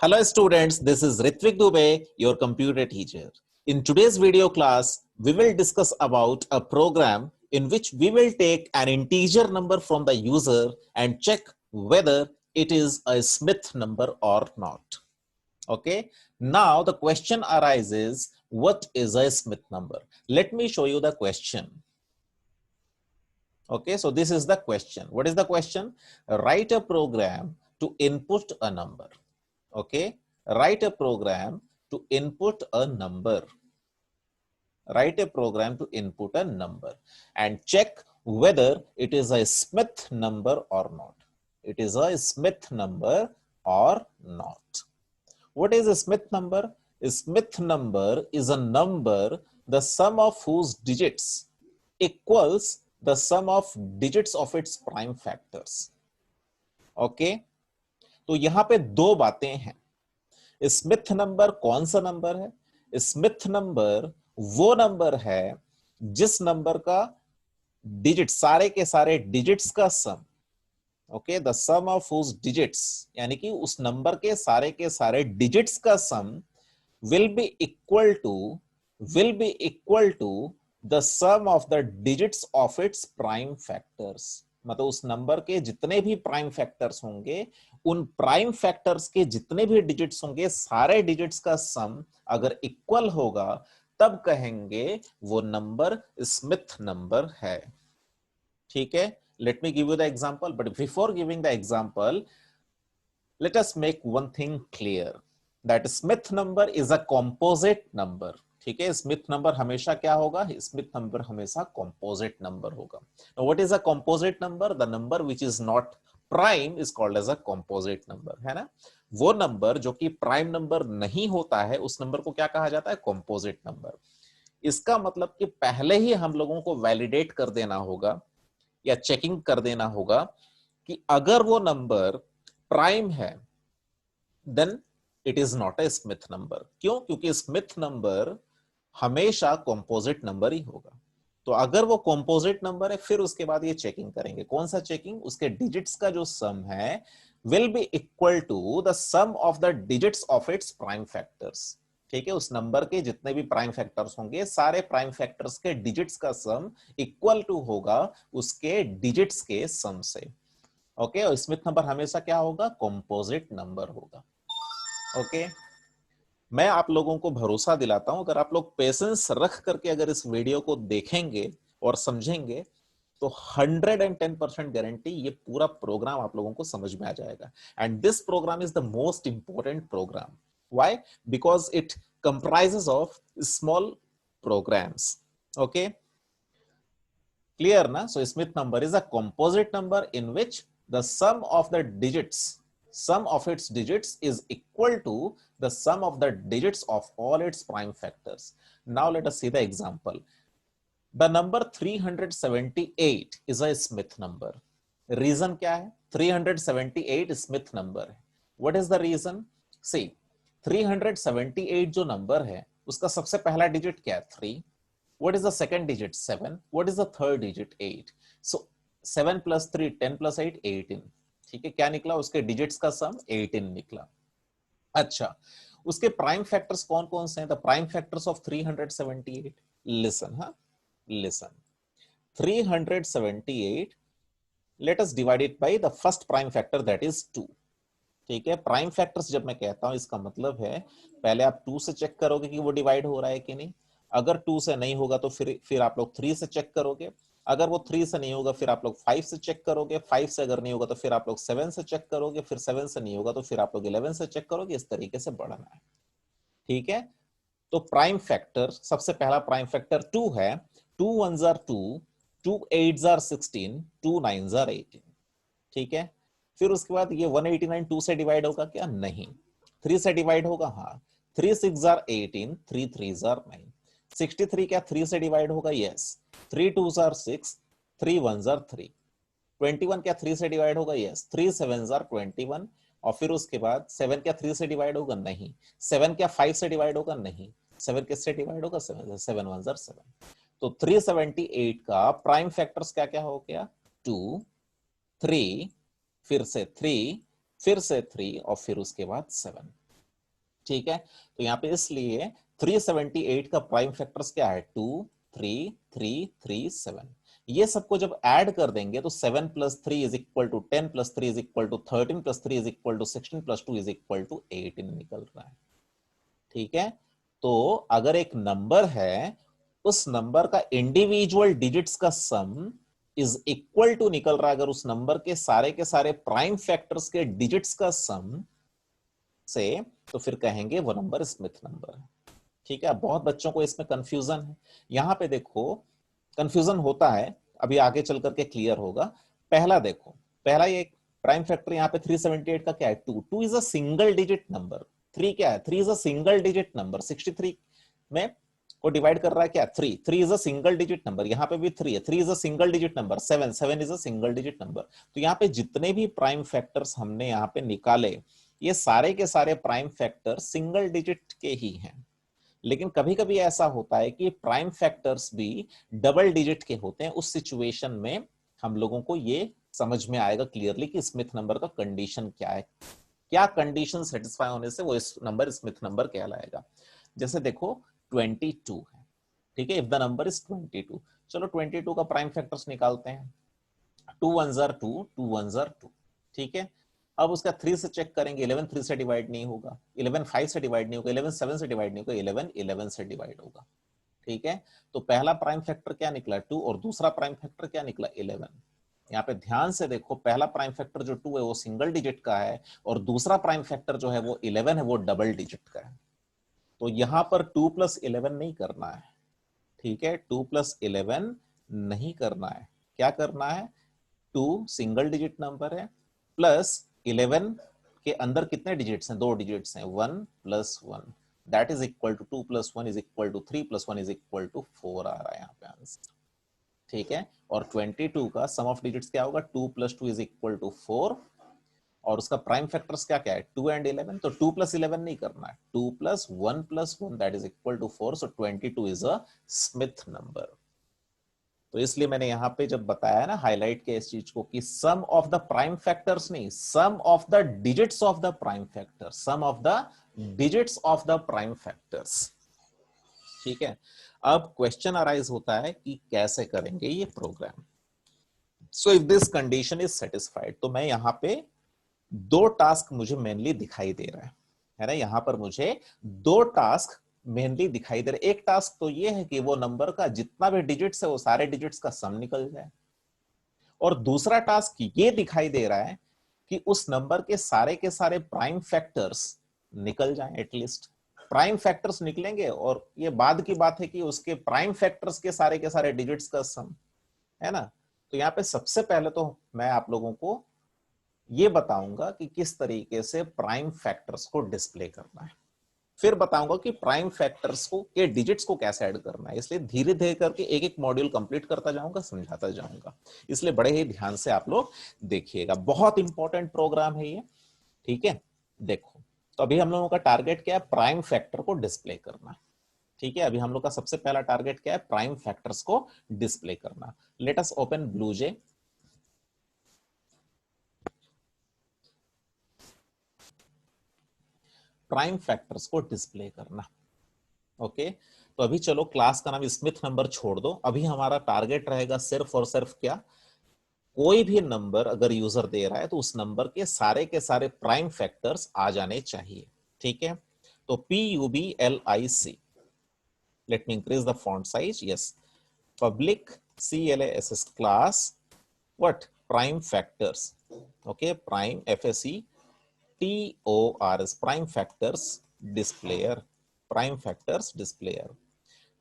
Hello students, this is Ritvik Dubey, your computer teacher. In today's video class, we will discuss about a program in which we will take an integer number from the user and check whether it is a Smith number or not. Okay, now the question arises, what is a Smith number? Let me show you the question. Okay, so this is the question. What is the question? Write a program to input a number. Okay, write a program to input a number. Write a program to input a number and check whether it is a Smith number or not. It is a Smith number or not. What is a Smith number? A Smith number is a number the sum of whose digits equals the sum of digits of its prime factors. Okay, तो यहां पे दो बातें हैं. Smith number कौन सा number है? Smith number वो नंबर है जिस नंबर का डिजिट सारे के सारे डिजिट्स का sum, okay, the sum of whose digits, यानी कि उस नंबर के सारे डिजिट्स का sum will be equal to the sum of the digits of its prime factors. मतलब उस नंबर के जितने भी प्राइम फैक्टर्स होंगे, उन प्राइम फैक्टर्स के जितने भी डिजिट्स होंगे, सारे डिजिट्स का सम अगर इक्वल होगा तब कहेंगे वो नंबर स्मिथ नंबर है. ठीक है, let me give you the example, but before giving the example let us make one thing clear, that Smith number is a composite number. ठीक है, स्मिथ नंबर हमेशा क्या होगा? स्मिथ नंबर हमेशा composite number होगा. What is a composite number? The number which is not prime is called as a composite number, है ना. वो नंबर जो कि प्राइम नंबर नहीं होता है, उस नंबर को क्या कहा जाता है? Composite number. इसका मतलब कि पहले ही हम लोगों को वैलिडेट कर देना होगा या चेकिंग कर देना होगा कि अगर वो नंबर प्राइम है then it is not a Smith number. क्यों? क्योंकि स्मिथ नंबर हमेशा कंपोजिट नंबर ही होगा. तो अगर वो कंपोजिट नंबर है, फिर उसके बाद ये चेकिंग करेंगे. कौन सा चेकिंग? उसके डिजिट्स का जो सम है will be equal to the sum of the digits of its prime factors. ठीक है, उस नंबर के जितने भी प्राइम फैक्टर्स होंगे, सारे प्राइम फैक्टर्स के डिजिट्स का सम इक्वल टू होगा उसके डिजिट्स के सम से. ओके, और स्मिथ नंबर हमेशा क्या होगा? कंपोजिट नंबर होगा. ओके, मैं आप लोगों को भरोसा दिलाता हूं, अगर आप लोग पेशेंस रख करके अगर इस वीडियो को देखेंगे और समझेंगे तो 110% गारंटी ये पूरा प्रोग्राम आप लोगों को समझ में आ जाएगा. And this program is the most important program. Why? Because it comprises of small programs. Okay, clear ना? So Smith number is a composite number in which the sum of the digits, sum of its digits is equal to the sum of the digits of all its prime factors. Now let us see the example. The number 378 is a Smith number. Reason क्या है? 378 Smith number है. What is the reason? See, 378 जो number है उसका सबसे पहला digit क्या है? 3. What is the second digit? 7. What is the third digit? 8. So 7 plus 3 10 plus 8 18. ठीक है, क्या निकला? उसके डिजिट्स का सम 18 निकला. अच्छा, उसके प्राइम फैक्टर्स कौन कौन से हैं? The prime factors of 378. Listen, हाँ, listen. 378, let us divide it by the first prime factor, that is 2. ठीक है, प्राइम फैक्टर्स जब मैं कहता हूं, इसका मतलब है पहले आप 2 से चेक करोगे कि वो डिवाइड हो रहा है कि नहीं. अगर 2 से नहीं होगा तो फिर आप लोग 3 से चेक करोगे. अगर वो 3 से नहीं होगा फिर आप लोग 5 से चेक करोगे. 5 से अगर नहीं होगा तो फिर आप लोग 7 से चेक करोगे. फिर 7 से नहीं होगा तो फिर आप लोग 11 से चेक करोगे. इस तरीके से बढ़ना है. ठीक है, तो प्राइम फैक्टर, सबसे पहला प्राइम फैक्टर 2 है. 2 1s are 2, 2 8s are 16, 2 9s are 18. ठीक है, फिर उसके बाद ये 189 2 से डिवाइड होगा क्या? नहीं. 3 से डिवाइड होगा? हाँ. 3 6s are 18, 3 3s are 9. 63 क्या 3 से डिवाइड होगा? Yes. 3 2s are 6, 3 1s are 3. 21 क्या 3 से डिवाइड होगा? यस. 3 7s are 21. और फिर उसके बाद 7 क्या 3 से डिवाइड होगा? नहीं. 7 क्या 5 से डिवाइड होगा? नहीं. 7 किससे डिवाइड होगा? 7 1s are 7. तो 378 का प्राइम फैक्टर्स क्या क्या हो गया? 2 3, फिर से 3, फिर से 3 और फिर उसके बाद 7. ठीक है, तो यहाँ पे इसलिए 378 का प्राइम फैक्टर्स क्या है, 2 3 3 3 7। ये सबको जब ऐड कर देंगे तो 7 + 3 is equal to 10 + 3 is equal to 13 + 3 is equal to 16 + 2 is equal to 18 निकल रहा है। ठीक है, तो अगर एक नंबर है, उस नंबर का इंडिविजुअल डिजिट्स का सम इज इक्वल टू निकल रहा है अगर उस नंबर के सारे प्राइम फैक्टर्स के डिजिट्स का सम से, तो फिर कहेंगे वो नंबर स्मिथ नंबर है। ठीक है, बहुत बच्चों को इसमें कंफ्यूजन है। यहां पे देखो कंफ्यूजन होता है, अभी आगे चल करके क्लियर होगा। पहला देखो, पहला ये प्राइम फैक्टर यहाँ पे 378 का क्या है, 2 2 is a single digit number. 3 क्या है, 3 is a single digit number. 63 में को डिवाइड कर रहा है क्या, 3 3 is a single digit number. यहाँ पे भी 3 है, 3 is a single digit number. 7 7 is a single digit number. तो यहाँ पे जितने भी प्राइम फैक्टर्स हमने यहाँ पे निकाले, ये सारे के सारे प्राइम फैक्टर सिंगल डिजिट के ही हैं। लेकिन कभी कभी ऐसा होता है कि प्राइम फैक्टर्स भी डबल डिजिट के होते हैं। उस सिचुएशन में हम लोगों को ये समझ में आएगा क्लियरली कि स्मिथ नंबर का कंडीशन क्या है, क्या कंडीशन सेटिस्फाई होने से वो इस नंबर स्मिथ नंबर कहलाएगा। जैसे देखो 22 है, ठीक है, इफ द नंबर इज 22। चलो 22 का प्राइम फैक्टर्स निकालते हैं। 2 1s are 2, 2 1s are 2। ठीक है, अब उसका 3 से चेक करेंगे, 11 3 से डिवाइड नहीं होगा, 11 5 से डिवाइड नहीं होगा, 11 7 से डिवाइड नहीं होगा, 11 11 से डिवाइड होगा। ठीक है, तो पहला प्राइम फैक्टर क्या निकला, 2, और दूसरा प्राइम फैक्टर क्या निकला, 11। यहाँ पे ध्यान से देखो, पहला प्राइम फैक्टर जो 2 है वो सिंगल डिजिट का है, और दूसरा प्राइम फैक्टर जो है वो 11 है, वो डबल डिजिट का है। तो यहां पर 2 + 11 नहीं करना है। ठीक है, 2 + 11 नहीं करना है, क्या करना है, 2 सिंगल डिजिट नंबर है, प्लस 11 के अंदर कितने डिजिट्स हैं, 2 डिजिट्स हैं, 1 + 1 that is equal to 2 + 1 is equal to 3 + 1 is equal to 4 आ रहा है यहाँ पे आंसर। ठीक है, और 22 का सम ऑफ डिजिट्स क्या होगा, 2 + 2 इज इक्वल टू 4, और उसका प्राइम फैक्टर्स क्या क्या है, 2 एंड 11। तो 2 + 11 नहीं करना है, 2 + 1 + 1 that is equal to 4। So 22 is a Smith number. तो इसलिए मैंने यहां पे जब बताया ना, हाईलाइट किया इस चीज को कि sum of the prime factors नहीं, sum of the digits of the prime factor, sum of the digits of the prime factors. ठीक है, अब क्वेश्चन अराइज होता है कि कैसे करेंगे ये program. So if this condition is satisfied, तो मैं यहां पे 2 टास्क मुझे मेनली दिखाई दे रहा है ना, यहां पर मुझे 2 टास्क मेनली दिखाई दे रहे। एक टास्क तो ये है कि वो नंबर का जितना भी डिजिट्स है वो सारे डिजिट्स का सम निकल जाए, और दूसरा टास्क ये दिखाई दे रहा है कि उस नंबर के सारे प्राइम फैक्टर्स निकल जाएं। एटलीस्ट प्राइम फैक्टर्स निकलेंगे, और ये बाद की बात है कि उसके प्राइम फैक्टर्स के सारे डिजिट्स का सम, है ना। तो यहाँ पे सबसे पहले तो मैं आप लोगों को ये बताऊंगा कि किस तरीके से प्राइम फैक्टर्स को डिस्प्ले करना है, फिर बताऊंगा कि प्राइम फैक्टर्स को के डिजिट्स को कैसे ऐड करना है। इसलिए धीरे धीरे करके एक एक मॉड्यूल कंप्लीट करता जाऊंगा, समझाता जाऊंगा, इसलिए बड़े ही ध्यान से आप लोग देखिएगा, बहुत इंपॉर्टेंट प्रोग्राम है ये। ठीक है, देखो, तो अभी हम लोगों का टारगेट क्या है, प्राइम फैक्टर को डिस्प्ले करना। ठीक है, अभी हम लोग का सबसे पहला टारगेट क्या है, प्राइम फैक्टर्स को डिस्प्ले करना। Let us open BlueJ. Prime factors को डिस्प्ले करना। ओके, तो अभी चलो क्लास का नाम स्मिथ नंबर छोड़ दो, अभी हमारा टारगेट रहेगा सिर्फ और सिर्फ क्या, कोई भी नंबर अगर यूजर दे रहा है तो उस नंबर के सारे प्राइम फैक्टर्स आ जाने चाहिए। ठीक है, तो PUBLIC, let me increase the font size, yes, public CLASS class what, prime factors. Okay, prime FACTORS, prime factors displayer, prime factors displayer.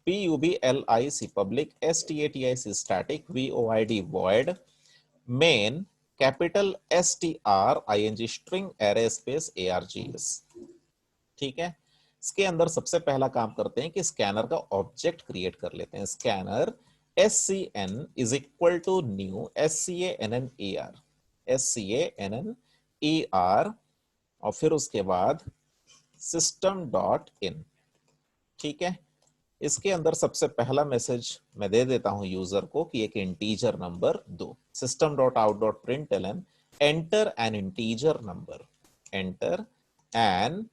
PUBLIC public, STATIC static, VOID void, main capital STRING string array space ARGS। ठीक है, इसके अंदर सबसे पहला काम करते हैं कि स्कैनर का ऑब्जेक्ट क्रिएट कर लेते हैं। Scanner SCN is equal to new SCANNER, SCANNER, और फिर उसके बाद सिस्टम डॉट इन। ठीक है, इसके अंदर सबसे पहला मैसेज मैं दे देता हूं यूजर को कि एक इंटीजर नंबर दो। System dot out dot println enter N integer number, enter N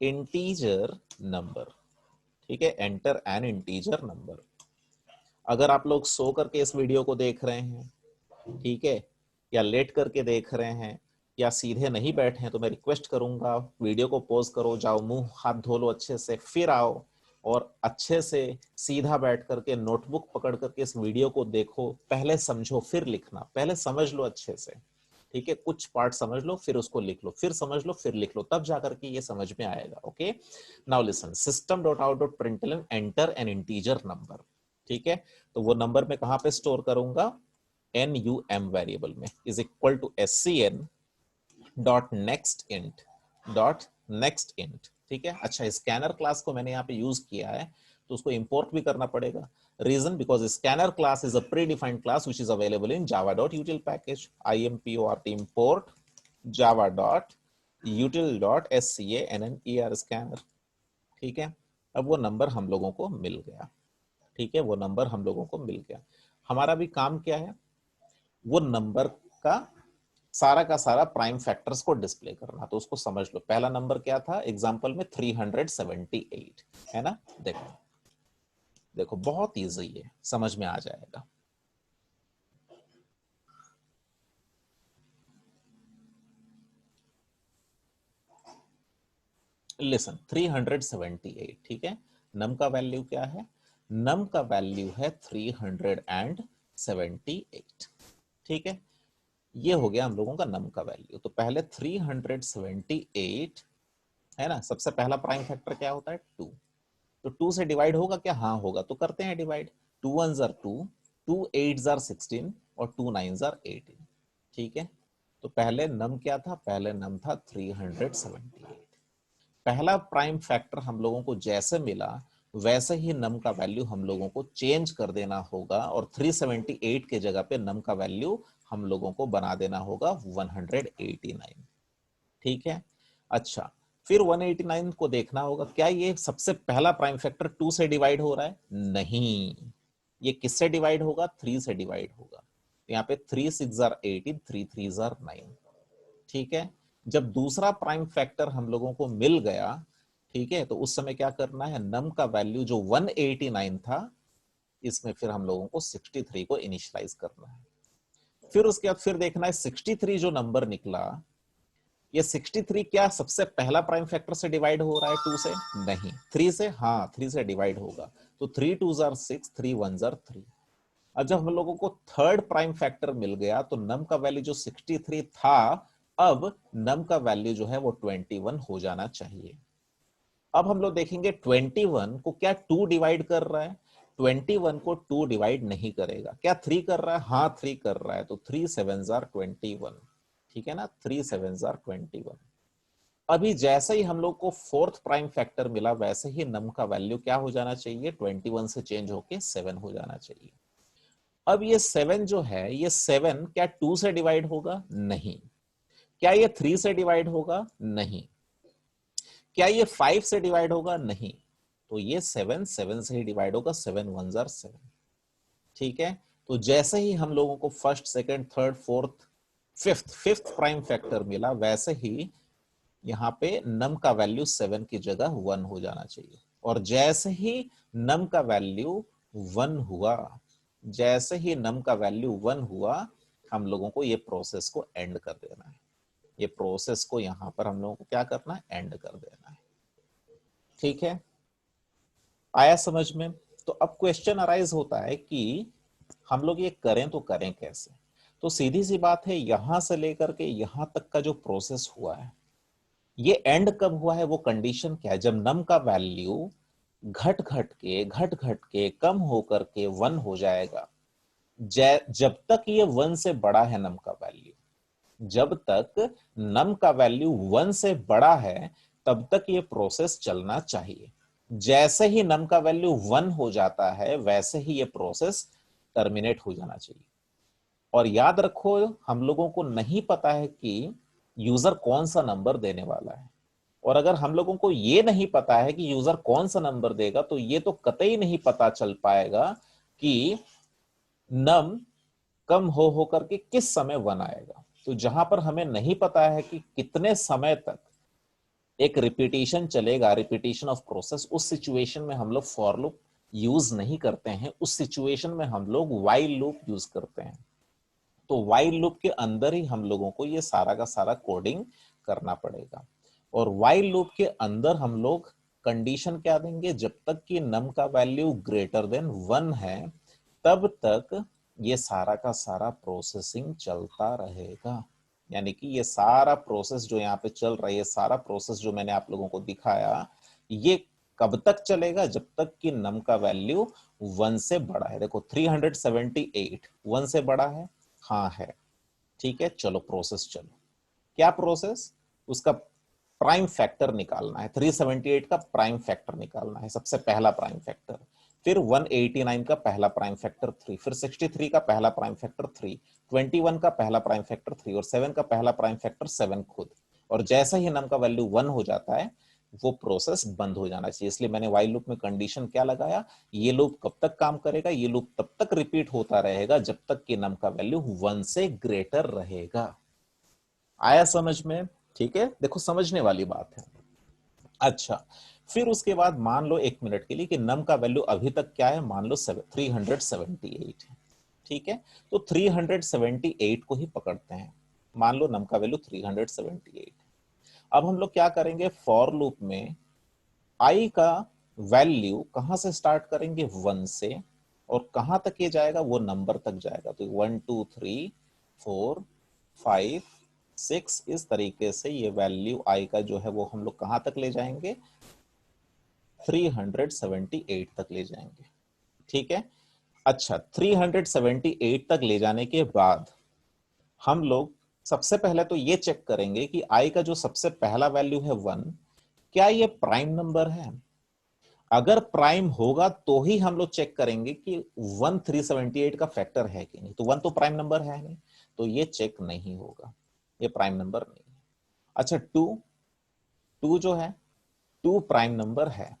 integer number, ठीक है, एंटर एन इंटीजर नंबर। अगर आप लोग सो करके इस वीडियो को देख रहे हैं, ठीक है, या लेट करके देख रहे हैं, या सीधे नहीं बैठे हैं, तो मैं रिक्वेस्ट करूंगा वीडियो को पॉज करो, जाओ मुंह हाथ धो लो अच्छे से, फिर आओ और अच्छे से सीधा बैठ करके नोटबुक पकड़ करके इस वीडियो को देखो, पहले समझो फिर लिखना, पहले समझ लो अच्छे से, ठीक है, कुछ पार्ट समझ लो फिर उसको लिख लो, फिर समझ लो फिर लिख लो, तब जाकर के ये समझ में आएगा। Okay, now listen, system dot out dot println enter N integer number, ठीक है, तो वो नंबर मैं कहां पे स्टोर करूंगा, NUM वेरिएबल में, is equal to SCN dot next int, ठीक है। अच्छा, स्कैनर क्लास को मैंने यहाँ पे यूज किया है, तो उसको इंपोर्ट भी करना पड़ेगा। Reason, because scanner class is a predefined class which is available in java.util package, IMPORT import java.util.scanner scanner, ठीक है। अब वो नंबर हम लोगों को मिल गया, ठीक है, वो नंबर हम लोगों को मिल गया। हमारा भी काम क्या है, वो नंबर का सारा प्राइम फैक्टर्स को डिस्प्ले करना। तो उसको समझ लो, पहला नंबर क्या था एग्जांपल में, 378 है ना। देखो देखो, बहुत इजी है, समझ में आ जाएगा। लिसन, 378, ठीक है, नम का वैल्यू क्या है, नम का वैल्यू है 378, ठीक है, ये हो गया हम लोगों का नम का वैल्यू। तो पहले 378 है ना, सबसे पहला प्राइम फैक्टर क्या होता है, 2, तो 2 से डिवाइड होगा क्या, हाँ होगा, तो करते हैं डिवाइड, 2 1 आर 2, 2 8 आर 16 और 2 9 आर 18, ठीक है। तो पहले नम क्या था, पहले नम था 378। पहला प्राइम फैक्टर हम लोगों को जैसे मिला वैसे ही नम का वैल्यू हम लोगों को चेंज कर देना होगा, और 378 के जगह पे नम का वैल्यू हम लोगों को बना देना होगा 189, ठीक है। अच्छा, फिर 189 को देखना होगा, क्या ये सबसे पहला प्राइम फैक्टर 2 से डिवाइड हो रहा है, नहीं, ये किससे डिवाइड होगा, 3 से डिवाइड होगा। यहाँ पे 3 6 आर 18, 3 3 आर 9, ठीक है। जब दूसरा प्राइम फैक्टर हम लोगों को मिल गया, ठीक है, तो उस समय क्या करना है, नम का वैल्यू जो 189 था, इसमें फिर हम लोगों को 63 को इनिशियलाइज करना है। फिर उसके बाद फिर देखना है 63 जो नंबर निकला, ये 63 क्या सबसे पहला प्राइम फैक्टर से डिवाइड हो रहा है 2 से, नहीं, 3 से, हाँ 3 से डिवाइड होगा, तो 3 2 आर 6, 3 1 आर 3। अब जब हम लोगों को थर्ड प्राइम फैक्टर मिल गया, तो नम का वैल्यू जो 63 था, अब नम का वैल्यू जो है वो 21 हो जाना चाहिए। अब हम लोग देखेंगे 21 को क्या 2 डिवाइड कर रहा है, 21 को 2 डिवाइड नहीं करेगा, क्या 3 कर रहा है, हाँ 3 कर रहा है, तो 3 7 आर 21, ठीक है ना, 3 7 आर 21। अभी जैसे ही हम लोग को फोर्थ प्राइम फैक्टर मिला, वैसे ही नम का वैल्यू क्या हो जाना चाहिए, 21 से चेंज होके 7 हो जाना चाहिए। अब ये 7 जो है, ये 7 क्या 2 से डिवाइड होगा, नहीं, क्या ये 3 से डिवाइड होगा, नहीं, क्या ये 5 से डिवाइड होगा, नहीं, तो ये 7 7 से ही डिवाइड होगा, 7 1 आर 7, ठीक है। तो जैसे ही हम लोगों को first second third fourth fifth prime factor मिला, वैसे ही यहाँ पे नम का वैल्यू 7 की जगह 1 हो जाना चाहिए। और जैसे ही नम का वैल्यू 1 हुआ, जैसे ही नम का वैल्यू 1 हुआ, हम लोगों को ये प्रोसेस को एंड कर देना है, ये प्रोसेस को यहां पर हम लोगों को क्या करना है, एंड कर देना है, ठीक है। आया समझ में। तो अब क्वेश्चन अराइज होता है कि हम लोग ये करें तो करें कैसे। तो सीधी सी बात है, यहां से लेकर के यहां तक का जो प्रोसेस हुआ है, ये एंड कब हुआ है, वो कंडीशन क्या है, जब नम का वैल्यू घट घट के कम होकर के 1 हो जाएगा। जब तक ये 1 से बड़ा है नम का वैल्यू, जब तक नम का वैल्यू 1 से बड़ा है, तब तक ये प्रोसेस चलना चाहिए। जैसे ही नम का वैल्यू 1 हो जाता है, वैसे ही ये प्रोसेस टर्मिनेट हो जाना चाहिए। और याद रखो, हम लोगों को नहीं पता है कि यूजर कौन सा नंबर देने वाला है, और अगर हम लोगों को ये नहीं पता है कि यूजर कौन सा नंबर देगा, तो ये तो कतई नहीं पता चल पाएगा कि नम कम हो करके किस समय 1 आएगा। तो जहां पर हमें नहीं पता है कि कितने समय तक एक रिपीटिशन चलेगा, रिपीटिशन ऑफ प्रोसेस, उस सिचुएशन में हम लोग फॉर लूप यूज नहीं करते हैं, उस सिचुएशन में हम लोग व्हाइल लूप यूज करते हैं। तो व्हाइल लूप के अंदर ही हम लोगों को ये सारा का सारा कोडिंग करना पड़ेगा। और व्हाइल लूप के अंदर हम लोग कंडीशन क्या देंगे, जब तक कि नम का वैल्यू ग्रेटर देन 1 है तब तक ये सारा का सारा प्रोसेसिंग चलता रहेगा। यानी कि ये सारा प्रोसेस जो यहाँ पे चल रहा है, ये सारा प्रोसेस जो मैंने आप लोगों को दिखाया, ये कब तक चलेगा, जब तक कि नम का वैल्यू 1 से बड़ा है। देखो 378 1 से बड़ा है, हाँ है, ठीक है, चलो प्रोसेस चलो। क्या प्रोसेस, उसका प्राइम फैक्टर निकालना है, 378 का प्राइम फैक्टर निकालना है, सबसे पहला प्राइम फैक्टर। फिर 189 का पहला प्राइम फैक्टर 3, फिर 63 का पहला प्राइम फैक्टर 3, 21 का पहला प्राइम फैक्टर 3 और 7 का पहला प्राइम फैक्टर 7 खुद। और जैसा ही नम का वैल्यू 1 हो जाता है वो प्रोसेस बंद हो जाना चाहिए। इसलिए मैंने व्हाइल लूप में कंडीशन क्या लगाया, ये लूप कब तक काम करेगा, ये लूप तब तक रिपीट होता रहेगा जब तक कि नम का वैल्यू 1 से ग्रेटर रहेगा। आया समझ में? ठीक है, देखो समझने वाली बात है। अच्छा, फिर उसके बाद मान लो 1 मिनट के लिए कि नम का वैल्यू अभी तक क्या है, मान लो 378 है, ठीक है। तो 378 को ही पकड़ते हैं, मान लो नम का वैल्यू 378। अब हम लोग क्या करेंगे, फॉर लूप में आई का वैल्यू कहां से स्टार्ट करेंगे, 1 से, और कहां तक ये जाएगा, वो नंबर तक जाएगा। तो 1 2 3 4 5 6, इस तरीके से ये वैल्यू आई का जो है वो हम लोग कहां तक ले जाएंगे, 378 तक ले जाएंगे, ठीक है। अच्छा, 378 तक ले जाने के बाद हम लोग सबसे पहले तो ये चेक करेंगे कि आई का जो सबसे पहला वैल्यू है 1, क्या ये प्राइम नंबर है। अगर प्राइम होगा तो ही हम लोग चेक करेंगे कि 1 378 का फैक्टर है कि नहीं। तो 1 तो प्राइम नंबर है नहीं, तो ये चेक नहीं होगा, ये प्राइम नंबर नहीं है। अच्छा, 2 जो है, 2 प्राइम नंबर है।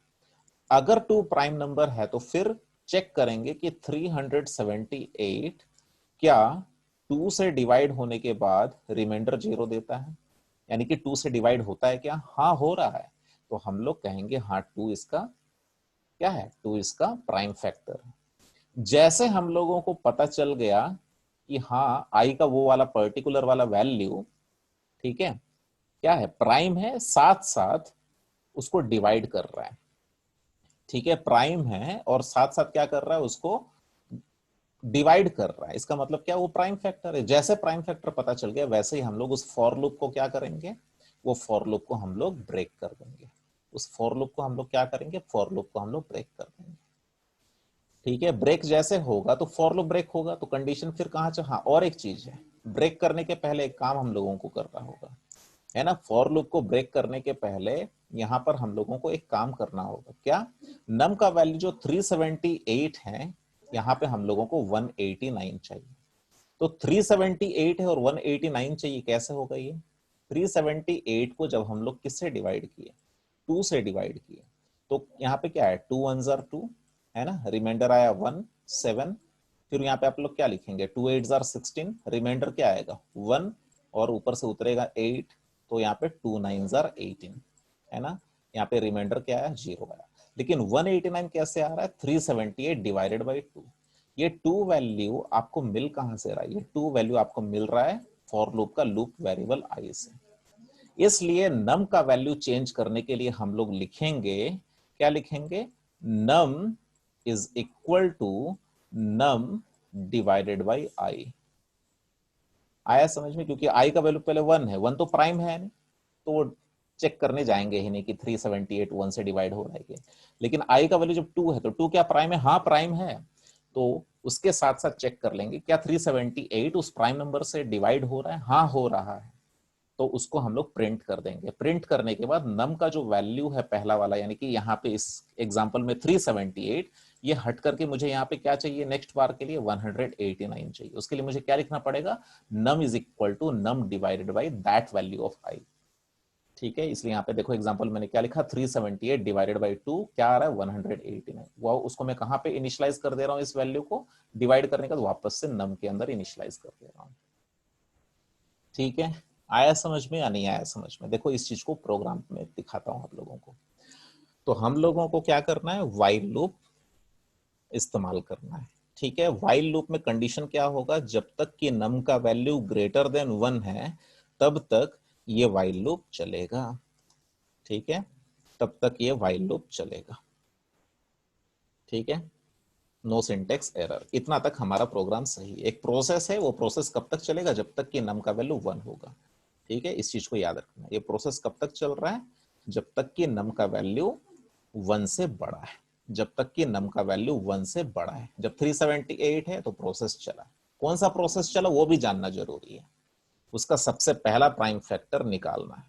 अगर 2 प्राइम नंबर है तो फिर चेक करेंगे कि 378 क्या 2 से डिवाइड होने के बाद रिमाइंडर 0 देता है, यानी कि 2 से डिवाइड होता है क्या, हाँ हो रहा है। तो हम लोग कहेंगे हाँ 2 इसका क्या है, 2 इसका प्राइम फैक्टर है। जैसे हम लोगों को पता चल गया कि हाँ आई का वो वाला पर्टिकुलर वाला वैल्यू, ठीक है, क्या है, प्राइम है, साथ साथ उसको डिवाइड कर रहा है, ठीक है, प्राइम है और साथ साथ क्या कर रहा है, उसको डिवाइड कर रहा है, इसका मतलब क्या, वो प्राइम फैक्टर है। जैसे प्राइम फैक्टर पता चल गया वैसे ही हम लोग उस फॉर लूप को क्या करेंगे, वो फॉर लूप को हम लोग ब्रेक कर देंगे। उस फॉर लूप को हम लोग क्या करेंगे, फॉर लूप को हम लोग ब्रेक कर देंगे, ठीक है। ब्रेक जैसे होगा तो फॉर लूप ब्रेक होगा, तो कंडीशन फिर कहां हाँ, और एक चीज है, ब्रेक करने के पहले एक काम हम लोगों को करना होगा, है ना। फॉर लूप को ब्रेक करने के पहले यहां पर हम लोगों को एक काम करना होगा, क्या, नम का वैल्यू जो 378 है, यहां पे हम लोगों को 189 चाहिए। तो 378 है और 189 चाहिए, कैसे होगा ये, 378 को जब हम लोग किससे डिवाइड किए, 2 से डिवाइड किए, तो यहाँ पे क्या है, 2 1 जार 2, है ना, रिमाइंडर आया 1 7, फिर यहाँ पे आप लोग क्या लिखेंगे, 2 8 जार 16, रिमाइंडर क्या आएगा 1 और ऊपर से उतरेगा 8, तो यहाँ पे 2 9 जार 18, है ना। यहाँ पे रिमाइंडर क्या आया, 0 आया। लेकिन 189 कैसे आ रहा है, 378 डिवाइडेड बाई 2। ये 2 वैल्यू आपको मिल कहां से रहा है, ये 2 वैल्यू आपको मिल रहा है फॉर लूप का लूप वेरिएबल आई से। इसलिए नम का वैल्यू चेंज करने के लिए हम लोग लिखेंगे, क्या लिखेंगे, num is equal to num divided by i. आया समझ में? क्योंकि आई का वैल्यू पहले 1 है, 1 तो प्राइम है नहीं, तो वो चेक करने जाएंगे ही नहीं कि 378 1 से डिवाइड हो रहा है। लेकिन आई का वैल्यू जब 2 है तो 2 क्या प्राइम है, हाँ प्राइम है, तो उसके साथ साथ चेक कर लेंगे क्या 378 उस प्राइम नंबर से डिवाइड हो रहा है, हाँ हो रहा है, तो उसको हम लोग प्रिंट कर देंगे। प्रिंट करने के बाद नम का जो वैल्यू है पहला वाला, यानी कि यहाँ पे इस एग्जांपल में 378, ये हट करके मुझे यहाँ पे क्या चाहिए, नेक्स्ट बार के लिए 189 चाहिए। उसके लिए मुझे क्या लिखना पड़ेगा, num is equal to num divided by that value of i, ठीक है। इसलिए यहाँ पे देखो एग्जांपल मैंने क्या लिखा, 378 डिवाइडेड बाई 2 क्या आ रहा है, 189। वो उसको मैं कहाँ पे इनिशियलाइज कर दे रहा हूँ, इस वैल्यू को डिवाइड करने का, तो वापस से नम के अंदर इनिशियलाइज कर दे रहा हूँ, ठीक है। आया समझ में या नहीं आया समझ में? देखो इस चीज को प्रोग्राम में दिखाता हूं आप लोगों को। तो हम लोगों को क्या करना है, व्हाइल लूप इस्तेमाल करना है। ठीक है, व्हाइल लूप में कंडीशन क्या होगा, जब तक कि नम का वैल्यू ग्रेटर देन 1 है तब तक ये व्हाइल लूप चलेगा। ठीक है, तब तक ये व्हाइल लूप चलेगा। ठीक है, नो सिंटेक्स एरर, इतना तक हमारा प्रोग्राम सही है। एक प्रोसेस है, वो प्रोसेस कब तक चलेगा, जब तक कि नम का वैल्यू 1 होगा। ठीक है, इस चीज को याद रखना, ये प्रोसेस कब तक चल रहा है, जब तक कि नम का वैल्यू 1 से बड़ा है। जब तक कि नम का वैल्यू 1 से बड़ा है। जब 378 है तो प्रोसेस चला। कौन सा प्रोसेस चला वो भी जानना जरूरी है। उसका सबसे पहला प्राइम फैक्टर निकालना है।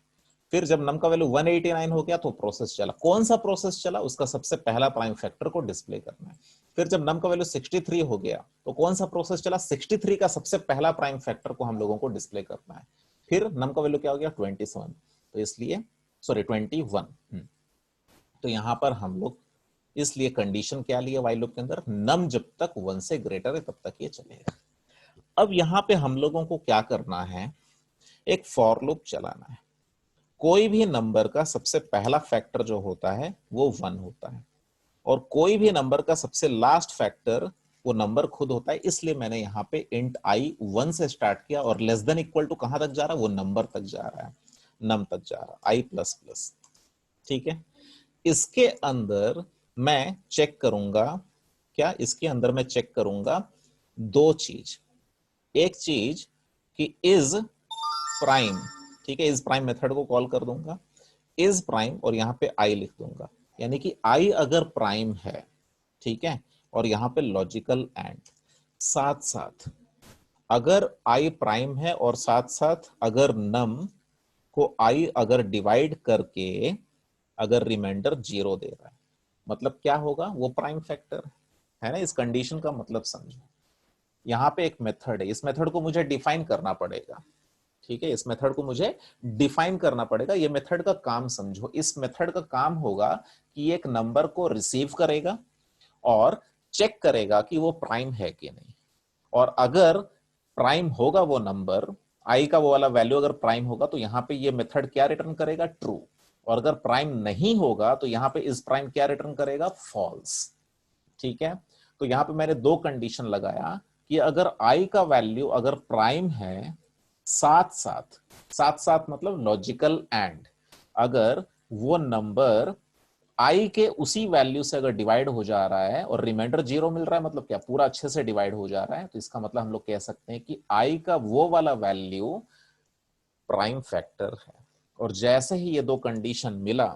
फिर जब नम का वैल्यू 189 हो गया तो प्रोसेस चला। कौन सा प्रोसेस चला, उसका सबसे पहला प्राइम फैक्टर को डिस्प्ले करना है। फिर जब नम का वैल्यू 63 हो गया तो कौन सा प्रोसेस चला, 63 का सबसे पहला प्राइम फैक्टर को हम लोगों को डिस्प्ले करना है। फिर नम का वैल्यू क्या हो गया, 27, तो इसलिए सॉरी 21। तो यहां पर हम लोग इसलिए कंडीशन क्या लिया व्हाइल लूप के अंदर, नम जब तक 1 से ग्रेटर है तब तक ये चलेगा। अब यहां पे हम लोगों को क्या करना है, एक फॉर लूप चलाना है। कोई भी नंबर का सबसे पहला फैक्टर जो होता है वो 1 होता है, और कोई भी नंबर का सबसे लास्ट फैक्टर वो नंबर खुद होता है। इसलिए मैंने यहां पे इंट आई 1 से स्टार्ट किया, और लेस देन इक्वल टू कहां तक जा रहा है, वो नंबर तक जा रहा है, नम तक जा रहा है, आई प्लस प्लस। ठीक है, इसके अंदर मैं चेक करूंगा क्या, इसके अंदर मैं चेक करूंगा दो चीज। एक चीज कि इज प्राइम, ठीक है, इज प्राइम मेथड को कॉल कर दूंगा, इज प्राइम, और यहां पे आई लिख दूंगा, यानी कि आई अगर प्राइम है, ठीक है, और यहां पे लॉजिकल एंड, साथ साथ अगर आई प्राइम है और साथ साथ अगर नम को आई अगर डिवाइड करके अगर रिमाइंडर 0 दे रहा है, मतलब क्या होगा, वो प्राइम फैक्टर है ना। इस कंडीशन का मतलब समझो, यहां पे एक मेथड है, इस मेथड को मुझे डिफाइन करना पड़ेगा। ठीक है, इस मेथड को मुझे डिफाइन करना पड़ेगा। ये मेथड का काम समझो, इस मेथड का काम होगा कि एक नंबर को रिसीव करेगा और चेक करेगा कि वो प्राइम है कि नहीं, और अगर प्राइम होगा वो नंबर, आई का वो वाला वैल्यू अगर प्राइम होगा तो यहां पे ये मेथड क्या रिटर्न करेगा, ट्रू। और अगर प्राइम नहीं होगा तो यहां पे इस प्राइम क्या रिटर्न करेगा, फॉल्स। ठीक है, तो यहां पे मैंने दो कंडीशन लगाया कि अगर आई का वैल्यू अगर प्राइम है, साथ साथ, साथ साथ मतलब लॉजिकल एंड, अगर वो नंबर आई के उसी वैल्यू से अगर डिवाइड हो जा रहा है और रिमाइंडर 0 मिल रहा है, मतलब क्या, पूरा अच्छे से डिवाइड हो जा रहा है, तो इसका मतलब हम लोग कह सकते हैं कि आई का वो वाला वैल्यू प्राइम फैक्टर है। और जैसे ही ये दो कंडीशन मिला,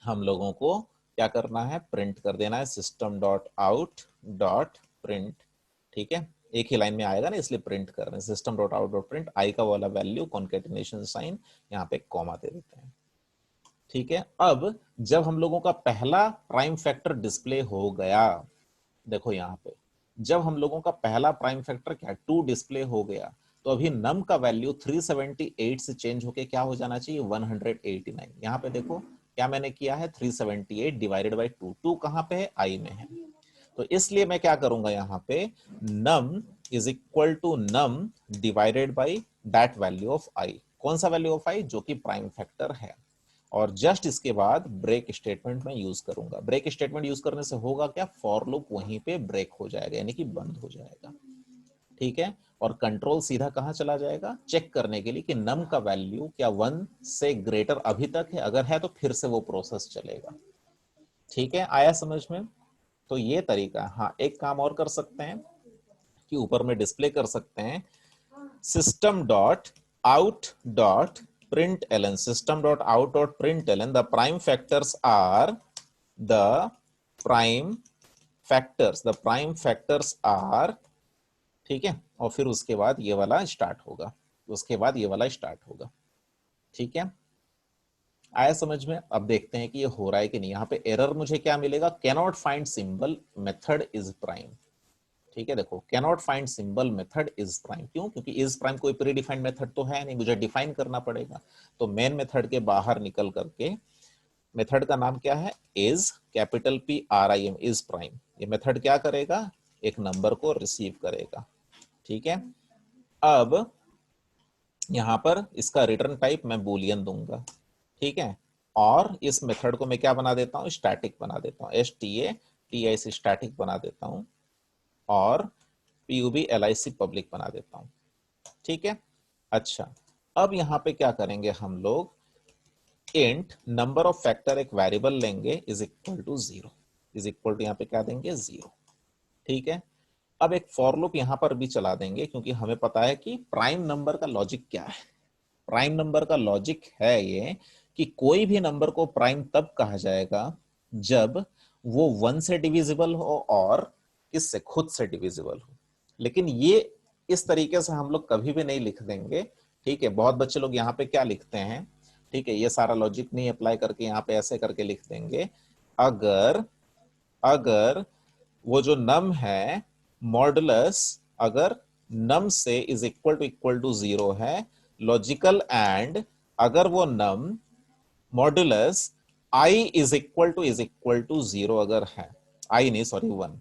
हम लोगों को क्या करना है, प्रिंट कर देना है system dot out dot print. ठीक है, एक ही लाइन में आएगा ना, इसलिए प्रिंट कर रहे हैं system dot out dot print, i का वाला वैल्यू कॉन्केटिनेशन साइन, यहाँ पे कॉमा दे देते हैं। ठीक है, अब जब हम लोगों का पहला प्राइम फैक्टर डिस्प्ले हो गया, देखो यहां पे जब हम लोगों का पहला प्राइम फैक्टर क्या, 2 डिस्प्ले हो गया, तो अभी नम का वैल्यू 378 से चेंज होके क्या हो जाना चाहिए, 189। यहां पे देखो क्या मैंने किया है, 378 डिवाइडेड बाई 2, 2 कहां पे है, आई में है। तो इसलिए मैं क्या करूंगा, यहां पे num is equal to num divided by that value of i. कौन सा वैल्यू ऑफ आई, जो कि प्राइम फैक्टर है। और जस्ट इसके बाद ब्रेक स्टेटमेंट में यूज करूंगा। ब्रेक स्टेटमेंट यूज करने से होगा क्या, फॉर लूप वहीं पे ब्रेक हो जाएगा, यानी कि बंद हो जाएगा। ठीक है, और कंट्रोल सीधा कहां चला जाएगा, चेक करने के लिए कि नम का वैल्यू क्या 1 से ग्रेटर अभी तक है, अगर है तो फिर से वो प्रोसेस चलेगा। ठीक है, आया समझ में? तो ये तरीका, हाँ एक काम और कर सकते हैं कि ऊपर में डिस्प्ले कर सकते हैं system dot out dot println, system dot out dot println, the prime factors are the prime factors, the prime factors are, ठीक है, और फिर उसके बाद ये वाला स्टार्ट होगा, उसके बाद ये वाला स्टार्ट होगा। ठीक है, आया समझ में? अब देखते हैं कि ये हो रहा है कि नहीं। यहाँ पे एरर मुझे क्या मिलेगा, cannot find symbol method is prime. ठीक है, देखो cannot find symbol method is prime, क्यों, क्योंकि इज प्राइम कोई प्री डिफाइंड मेथड तो है नहीं, मुझे डिफाइन करना पड़ेगा। तो मेन मेथड के बाहर निकल करके, मेथड का नाम क्या है, is, capital P R I am, is prime. ये मेथड क्या करेगा, एक नंबर को रिसीव करेगा। ठीक है, अब यहां पर इसका रिटर्न टाइप मैं बूलियन दूंगा, ठीक है। और इस मेथड को मैं क्या बना देता हूं, स्टैटिक बना देता हूं, STATIC स्टैटिक बना देता हूं, और PUBLIC पब्लिक बना देता हूं, ठीक है। अच्छा, अब यहां पे क्या करेंगे हम लोग, इंट नंबर ऑफ फैक्टर एक वेरिएबल लेंगे is equal to 0, is equal to यहां पे क्या देंगे 0, ठीक है। अब एक फॉर लूप यहां पर भी चला देंगे, क्योंकि हमें पता है कि प्राइम नंबर का लॉजिक क्या है। प्राइम नंबर का लॉजिक है ये कि कोई भी नंबर को प्राइम तब कहा जाएगा जब वो 1 से डिविजिबल हो और इससे खुद से डिविजिबल हो। लेकिन ये इस तरीके से हम लोग कभी भी नहीं लिख देंगे, ठीक है। बहुत बच्चे लोग यहाँ पे क्या लिखते हैं, ठीक है, ये सारा लॉजिक नहीं अप्लाई करके यहाँ पे ऐसे करके लिख देंगे, अगर अगर वो जो नम है मॉडुलस, अगर नम से इक्वल टू 0 है, लॉजिकल एंड अगर वो num modulus i is equal to 0 अगर है, आई नहीं सॉरी 1,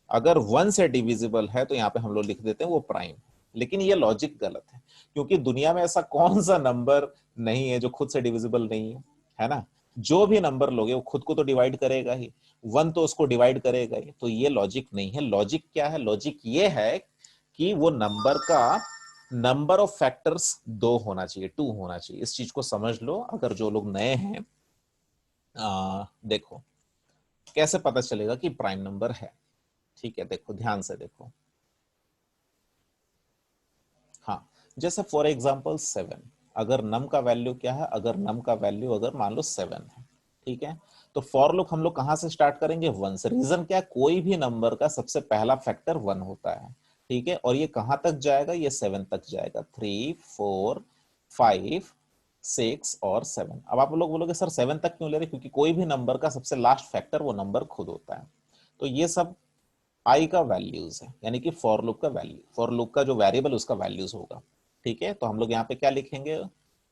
अगर 1 से डिविजिबल है तो यहाँ पे हम लोग लिख देते हैं वो प्राइम। लेकिन ये लॉजिक गलत है, क्योंकि दुनिया में ऐसा कौन सा नंबर नहीं है जो खुद से डिविजिबल नहीं है ना। जो भी नंबर लोगे वो खुद को तो डिवाइड करेगा ही, 1 तो उसको डिवाइड करेगा ही, तो ये लॉजिक नहीं है। लॉजिक क्या है, लॉजिक ये है कि वो नंबर का नंबर ऑफ फैक्टर्स 2 होना चाहिए, 2 होना चाहिए। इस चीज को समझ लो, अगर जो लोग नए हैं, देखो कैसे पता चलेगा कि प्राइम नंबर है, ठीक है। देखो ध्यान से देखो, हाँ, जैसे फॉर एग्जांपल 7, अगर नम का वैल्यू क्या है, अगर नम का वैल्यू अगर मान लो 7 है, ठीक है, तो फॉर लूप हम लोग कहां से स्टार्ट करेंगे, 1 से। रीजन क्या, कोई भी नंबर का सबसे पहला फैक्टर 1 होता है, ठीक है। और ये कहां तक जाएगा, ये 7 तक जाएगा, 3 4 5 6 और 7। अब आप लोग बोलोगे सर 7 तक क्यों ले रहे, क्योंकि कोई भी नंबर का सबसे लास्ट फैक्टर वो नंबर खुद होता है। तो ये सब आई का वैल्यूज है, यानी कि फॉर लूप का वैल्यू, फॉर लूप का जो वेरिएबल उसका वैल्यूज होगा, ठीक है। तो हम लोग यहाँ पे क्या लिखेंगे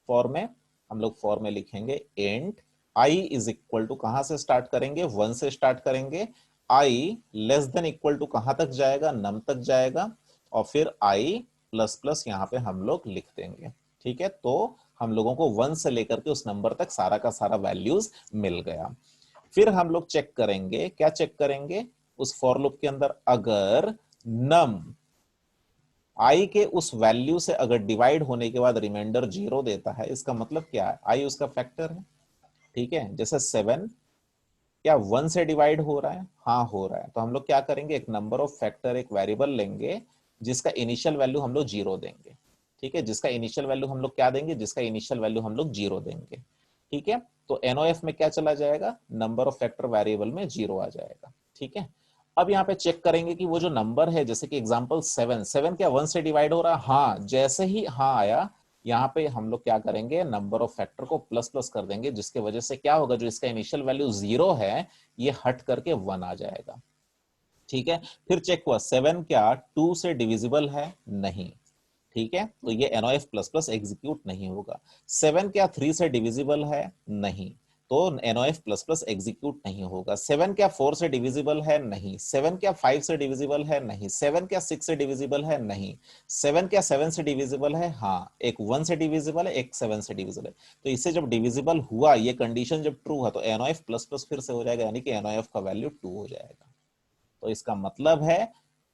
फॉर में, हम लोग फॉर में लिखेंगे int i is equal to, कहां से स्टार्ट करेंगे, 1 से स्टार्ट करेंगे, i less than equal to कहां तक जाएगा, नम तक जाएगा, और फिर आई प्लस प्लस यहाँ पे हम लोग लिख देंगे, ठीक है। तो हम लोगों को 1 से लेकर के उस नंबर तक सारा का सारा वैल्यूज मिल गया। फिर हम लोग चेक करेंगे, क्या चेक करेंगे, उस फॉर लूप के अंदर अगर नम आई के उस वैल्यू से अगर डिवाइड होने के बाद रिमाइंडर 0 देता है, इसका मतलब क्या है, आई उसका फैक्टर है, ठीक है। जैसे 7 क्या 1 से डिवाइड हो रहा है, हाँ हो रहा है, तो हम लोग क्या करेंगे, एक नंबर ऑफ फैक्टर एक वेरिएबल लेंगे जिसका इनिशियल वैल्यू हम लोग 0 देंगे, ठीक है। जिसका इनिशियल वैल्यू हम लोग क्या देंगे, जिसका इनिशियल वैल्यू हम लोग 0 देंगे, ठीक है। तो एनओएफ में क्या चला जाएगा, नंबर ऑफ फैक्टर वेरिएबल में 0 आ जाएगा, ठीक है। अब यहाँ पे चेक करेंगे कि वो जो नंबर है, जैसे कि एग्जांपल 7, 7 क्या 1 से डिवाइड हो रहा है, हाँ, जैसे ही हाँ आया, यहाँ पे हम लोग क्या करेंगे, नंबर ऑफ फैक्टर को प्लस प्लस कर देंगे, जिसके वजह से क्या होगा, जो इसका इनिशियल वैल्यू 0 है ये हट करके 1 आ जाएगा, ठीक है। फिर चेक हुआ 7 क्या 2 से डिविजिबल है, नहीं, ठीक है, तो ये एनओएफ प्लस प्लस एग्जीक्यूट नहीं होगा। 7 क्या 3 से डिविजिबल है, नहीं, तो एनओएफ प्लस प्लस एग्जीक्यूट नहीं होगा। 7 क्या 4 से डिविजिबल है, नहीं। 7 क्या 5 से डिविजिबल है, नहीं। 7 क्या 6 से डिविजिबल है, नहीं। 7 क्या 7 से डिविजिबल है, हाँ, एक 1 से डिविजिबल है, एक 7 से डिविजिबल है। तो इससे जब डिविजिबल हुआ, ये कंडीशन जब ट्रू है, तो एनओएफ प्लस प्लस फिर से हो जाएगा, यानी कि एनओएफ का वैल्यू 2 हो जाएगा। तो इसका मतलब है,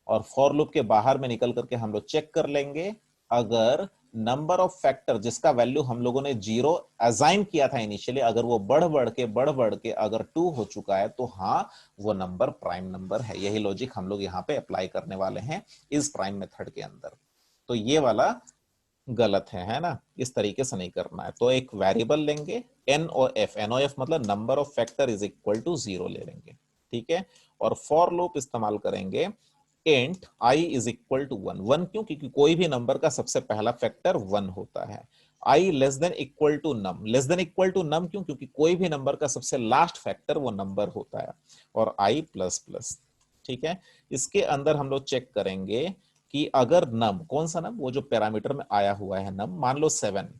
और फॉर लूप के बाहर में निकल करके हम लोग चेक कर लेंगे, अगर नंबर ऑफ फैक्टर जिसका वैल्यू हम लोगों ने 0 असाइन किया था इनिशियली, अगर वो बढ़ बढ़ के अगर 2 हो चुका है, तो हाँ वो नंबर प्राइम नंबर है। यही लॉजिक हम लोग यहाँ पे अप्लाई करने वाले हैं इस प्राइम मेथड के अंदर। तो ये वाला गलत है ना, इस तरीके से नहीं करना है। तो एक वेरिएबल लेंगे एनओएफ, एनओएफ मतलब number of factor is equal to 0 ले लेंगे, ठीक है। और फॉर लूप इस्तेमाल करेंगे int i is equal to 1, 1 क्यों, क्योंकि कोई भी नंबर का सबसे पहला फैक्टर 1 होता है। I less than equal to num, less than equal to num क्यों, क्योंकि कोई भी नंबर का सबसे लास्ट फैक्टर वो नंबर होता है। और आई प्लस प्लस, ठीक है। इसके अंदर हम लोग चेक करेंगे कि अगर नम, कौन सा नम, वो जो पैरामीटर में आया हुआ है नम, मान लो 7,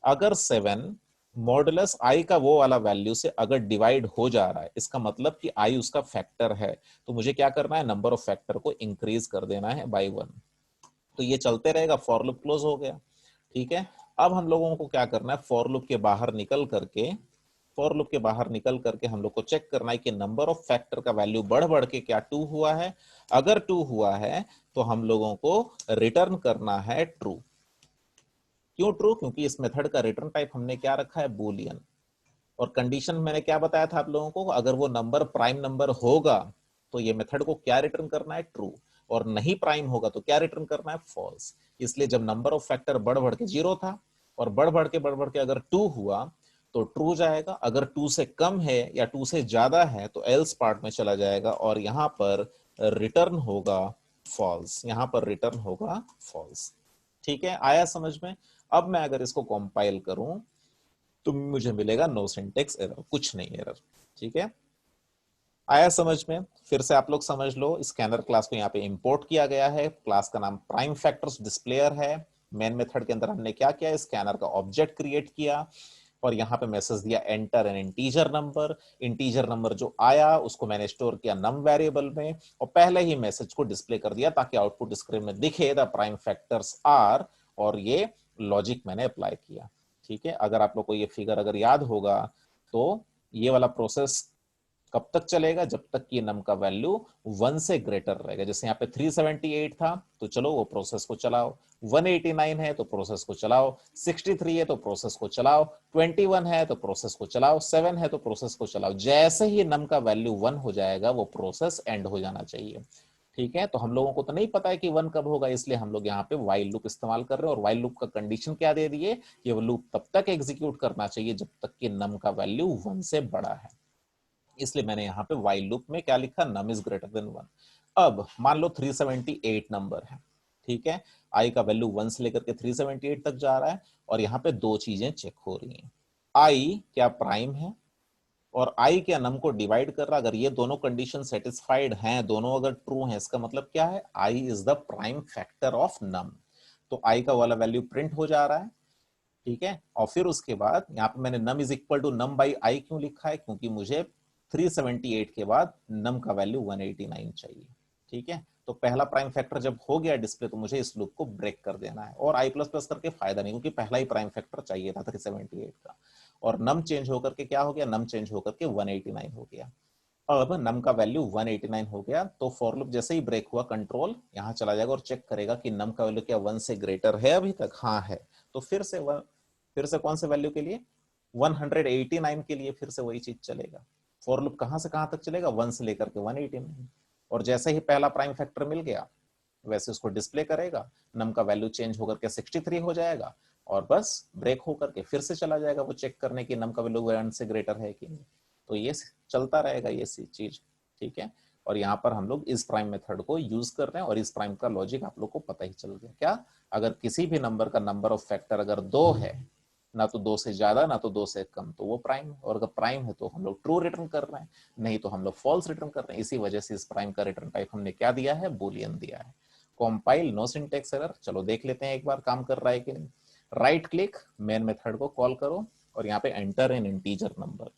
अगर 7 मॉडुलस आई का वो वाला वैल्यू से अगर डिवाइड हो जा रहा है, इसका मतलब कि आई उसका फैक्टर है, तो मुझे क्या करना है, नंबर ऑफ फैक्टर को इंक्रीज कर देना है बाय 1, तो ये चलते रहेगा, फॉर लूप क्लोज हो गया। ठीक है, अब हम लोगों को क्या करना है, फॉर लूप के बाहर निकल करके, फॉर लूप के बाहर निकल करके हम लोग को चेक करना है कि नंबर ऑफ फैक्टर का वैल्यू बढ़ बढ़ के क्या 2 हुआ है। अगर 2 हुआ है तो हम लोगों को रिटर्न करना है ट्रू। क्यों ट्रू? क्योंकि इस मेथड का रिटर्न टाइप हमने क्या रखा है, बूलियन। और कंडीशन मैंने क्या बताया था आप लोगों को, अगर वो नंबर प्राइम नंबर होगा तो ये मेथड को क्या रिटर्न करना है, ट्रू। और नहीं प्राइम होगा तो क्या रिटर्न करना है, फॉल्स। इसलिए जब नंबर ऑफ फैक्टर बढ़ बढ़ के 0 था और बढ़ बढ़ के अगर 2 हुआ तो ट्रू जाएगा, अगर 2 से कम है या 2 से ज्यादा है तो एल्स पार्ट में चला जाएगा और यहां पर रिटर्न होगा फॉल्स, यहां पर रिटर्न होगा फॉल्स। ठीक है, आया समझ में? अब मैं अगर इसको कंपाइल करूं तो मुझे मिलेगा नो सिंटेक्स एरर, कुछ नहीं एरर। ठीक है, आया समझ में? फिर से आप लोग समझ लो, स्कैनर क्लास को यहाँ पे इंपोर्ट किया गया है, क्लास का नाम प्राइम फैक्टर्स डिस्प्लेयर है। मेन मेथड के अंदर हमने क्या किया, स्कैनर का ऑब्जेक्ट क्रिएट किया और यहाँ पे मैसेज दिया enter N integer number. Integer number जो आया उसको मैंने स्टोर किया नम वेरिएबल में और पहले ही मैसेज को डिस्प्ले कर दिया ताकि आउटपुट स्क्रीन में दिखे द प्राइम फैक्टर्स आर, और ये लॉजिक मैंने अप्लाई किया। ठीक है, अगर आप लोग को ये फिगर अगर याद होगा तो ये वाला प्रोसेस कब तक चलेगा, जब तक कि नम का वैल्यू 1 से ग्रेटर रहेगा। जैसे यहाँ पे 378 था तो चलो वो प्रोसेस को चलाओ, 189 है तो प्रोसेस को चलाओ, 63 है तो प्रोसेस को चलाओ, 21 है तो प्रोसेस को चलाओ, 7 है तो प्रोसेस को चलाओ। जैसे ही नम का वैल्यू 1 हो जाएगा वो प्रोसेस एंड हो जाना चाहिए। ठीक है, तो हम लोगों को तो नहीं पता है कि 1 कब होगा, इसलिए हम लोग यहाँ पे व्हाइल लूप इस्तेमाल कर रहे हैं और व्हाइल लूप का कंडीशन क्या दे दिए कि वो लूप तब तक एग्जीक्यूट करना चाहिए जब तक कि नम का वैल्यू 1 से बड़ा है। इसलिए मैंने यहाँ पे व्हाइल लूप में क्या लिखा, नम इज ग्रेटर देन 1। अब मान लो 378 नंबर है। ठीक है, आई का वैल्यू 1 से लेकर के 378 तक जा रहा है और यहाँ पे दो चीजें चेक हो रही हैं, आई क्या प्राइम है और आई क्या नम को डिवाइड कर रहा। अगर ये दोनों कंडीशन सेटिस्फाइड हैं, दोनों अगर ट्रू हैं, इसका मतलब क्या है, i is the prime factor of num. तो आई का वाला वैल्यू प्रिंट हो जा रहा है। ठीक है, और फिर उसके बाद यहाँ पे मैंने num is equal to num by i क्यों लिखा है, क्योंकि मुझे 378 के बाद नम का वैल्यू 189 चाहिए। ठीक है, तो पहला प्राइम फैक्टर जब हो गया डिस्प्ले तो मुझे इस लूप को ब्रेक कर देना है और आई प्लस प्लस करके फायदा नहीं, क्योंकि पहला ही प्राइम फैक्टर चाहिए था 378 का। और नम चेंज होकर के क्या हो गया, नम चेंज होकर के 189 हो गया। अब नम का वैल्यू 189 हो गया तो फॉर लूप जैसे ही ब्रेक हुआ कंट्रोल यहाँ चला जाएगा और चेक करेगा कि नम का वैल्यू क्या 1 से ग्रेटर है अभी तक, हाँ है। तो फिर से कौन से वैल्यू के लिए, 189 के लिए फिर से वही चीज चलेगा। फॉर लूप कहां से कहां तक चलेगा, 1 से लेकर के 189। और जैसे ही पहला प्राइम फैक्टर मिल गया वैसे उसको डिस्प्ले करेगा, नम का वैल्यू चेंज होकर के 63 हो जाएगा और बस ब्रेक होकर के फिर से चला जाएगा वो चेक करने की नम का वैल्यू 1 से ग्रेटर है कि नहीं। तो ये चलता रहेगा ये चीज। ठीक है, और यहाँ पर हम लोग इस प्राइम मेथड को यूज कर रहे हैं और इस प्राइम का लॉजिक आप लोग को पता ही चल गया क्या, अगर किसी भी नंबर का नंबर ऑफ फैक्टर अगर 2 है, ना तो 2 से ज्यादा ना तो 2 से कम, तो वो प्राइम है। और अगर प्राइम है तो हम लोग ट्रू रिटर्न कर रहे हैं, नहीं तो हम लोग फॉल्स रिटर्न कर रहे हैं। इसी वजह से इस प्राइम का रिटर्न टाइप हमने क्या दिया है, बूलियन दिया है। कंपाइल नो सिंटेक्स एरर, चलो देख लेते हैं एक बार काम कर रहा है कि नहीं। राइट क्लिक, मेन मेथड को कॉल करो और यहाँ पे एंटर एन इंटीजर नंबर।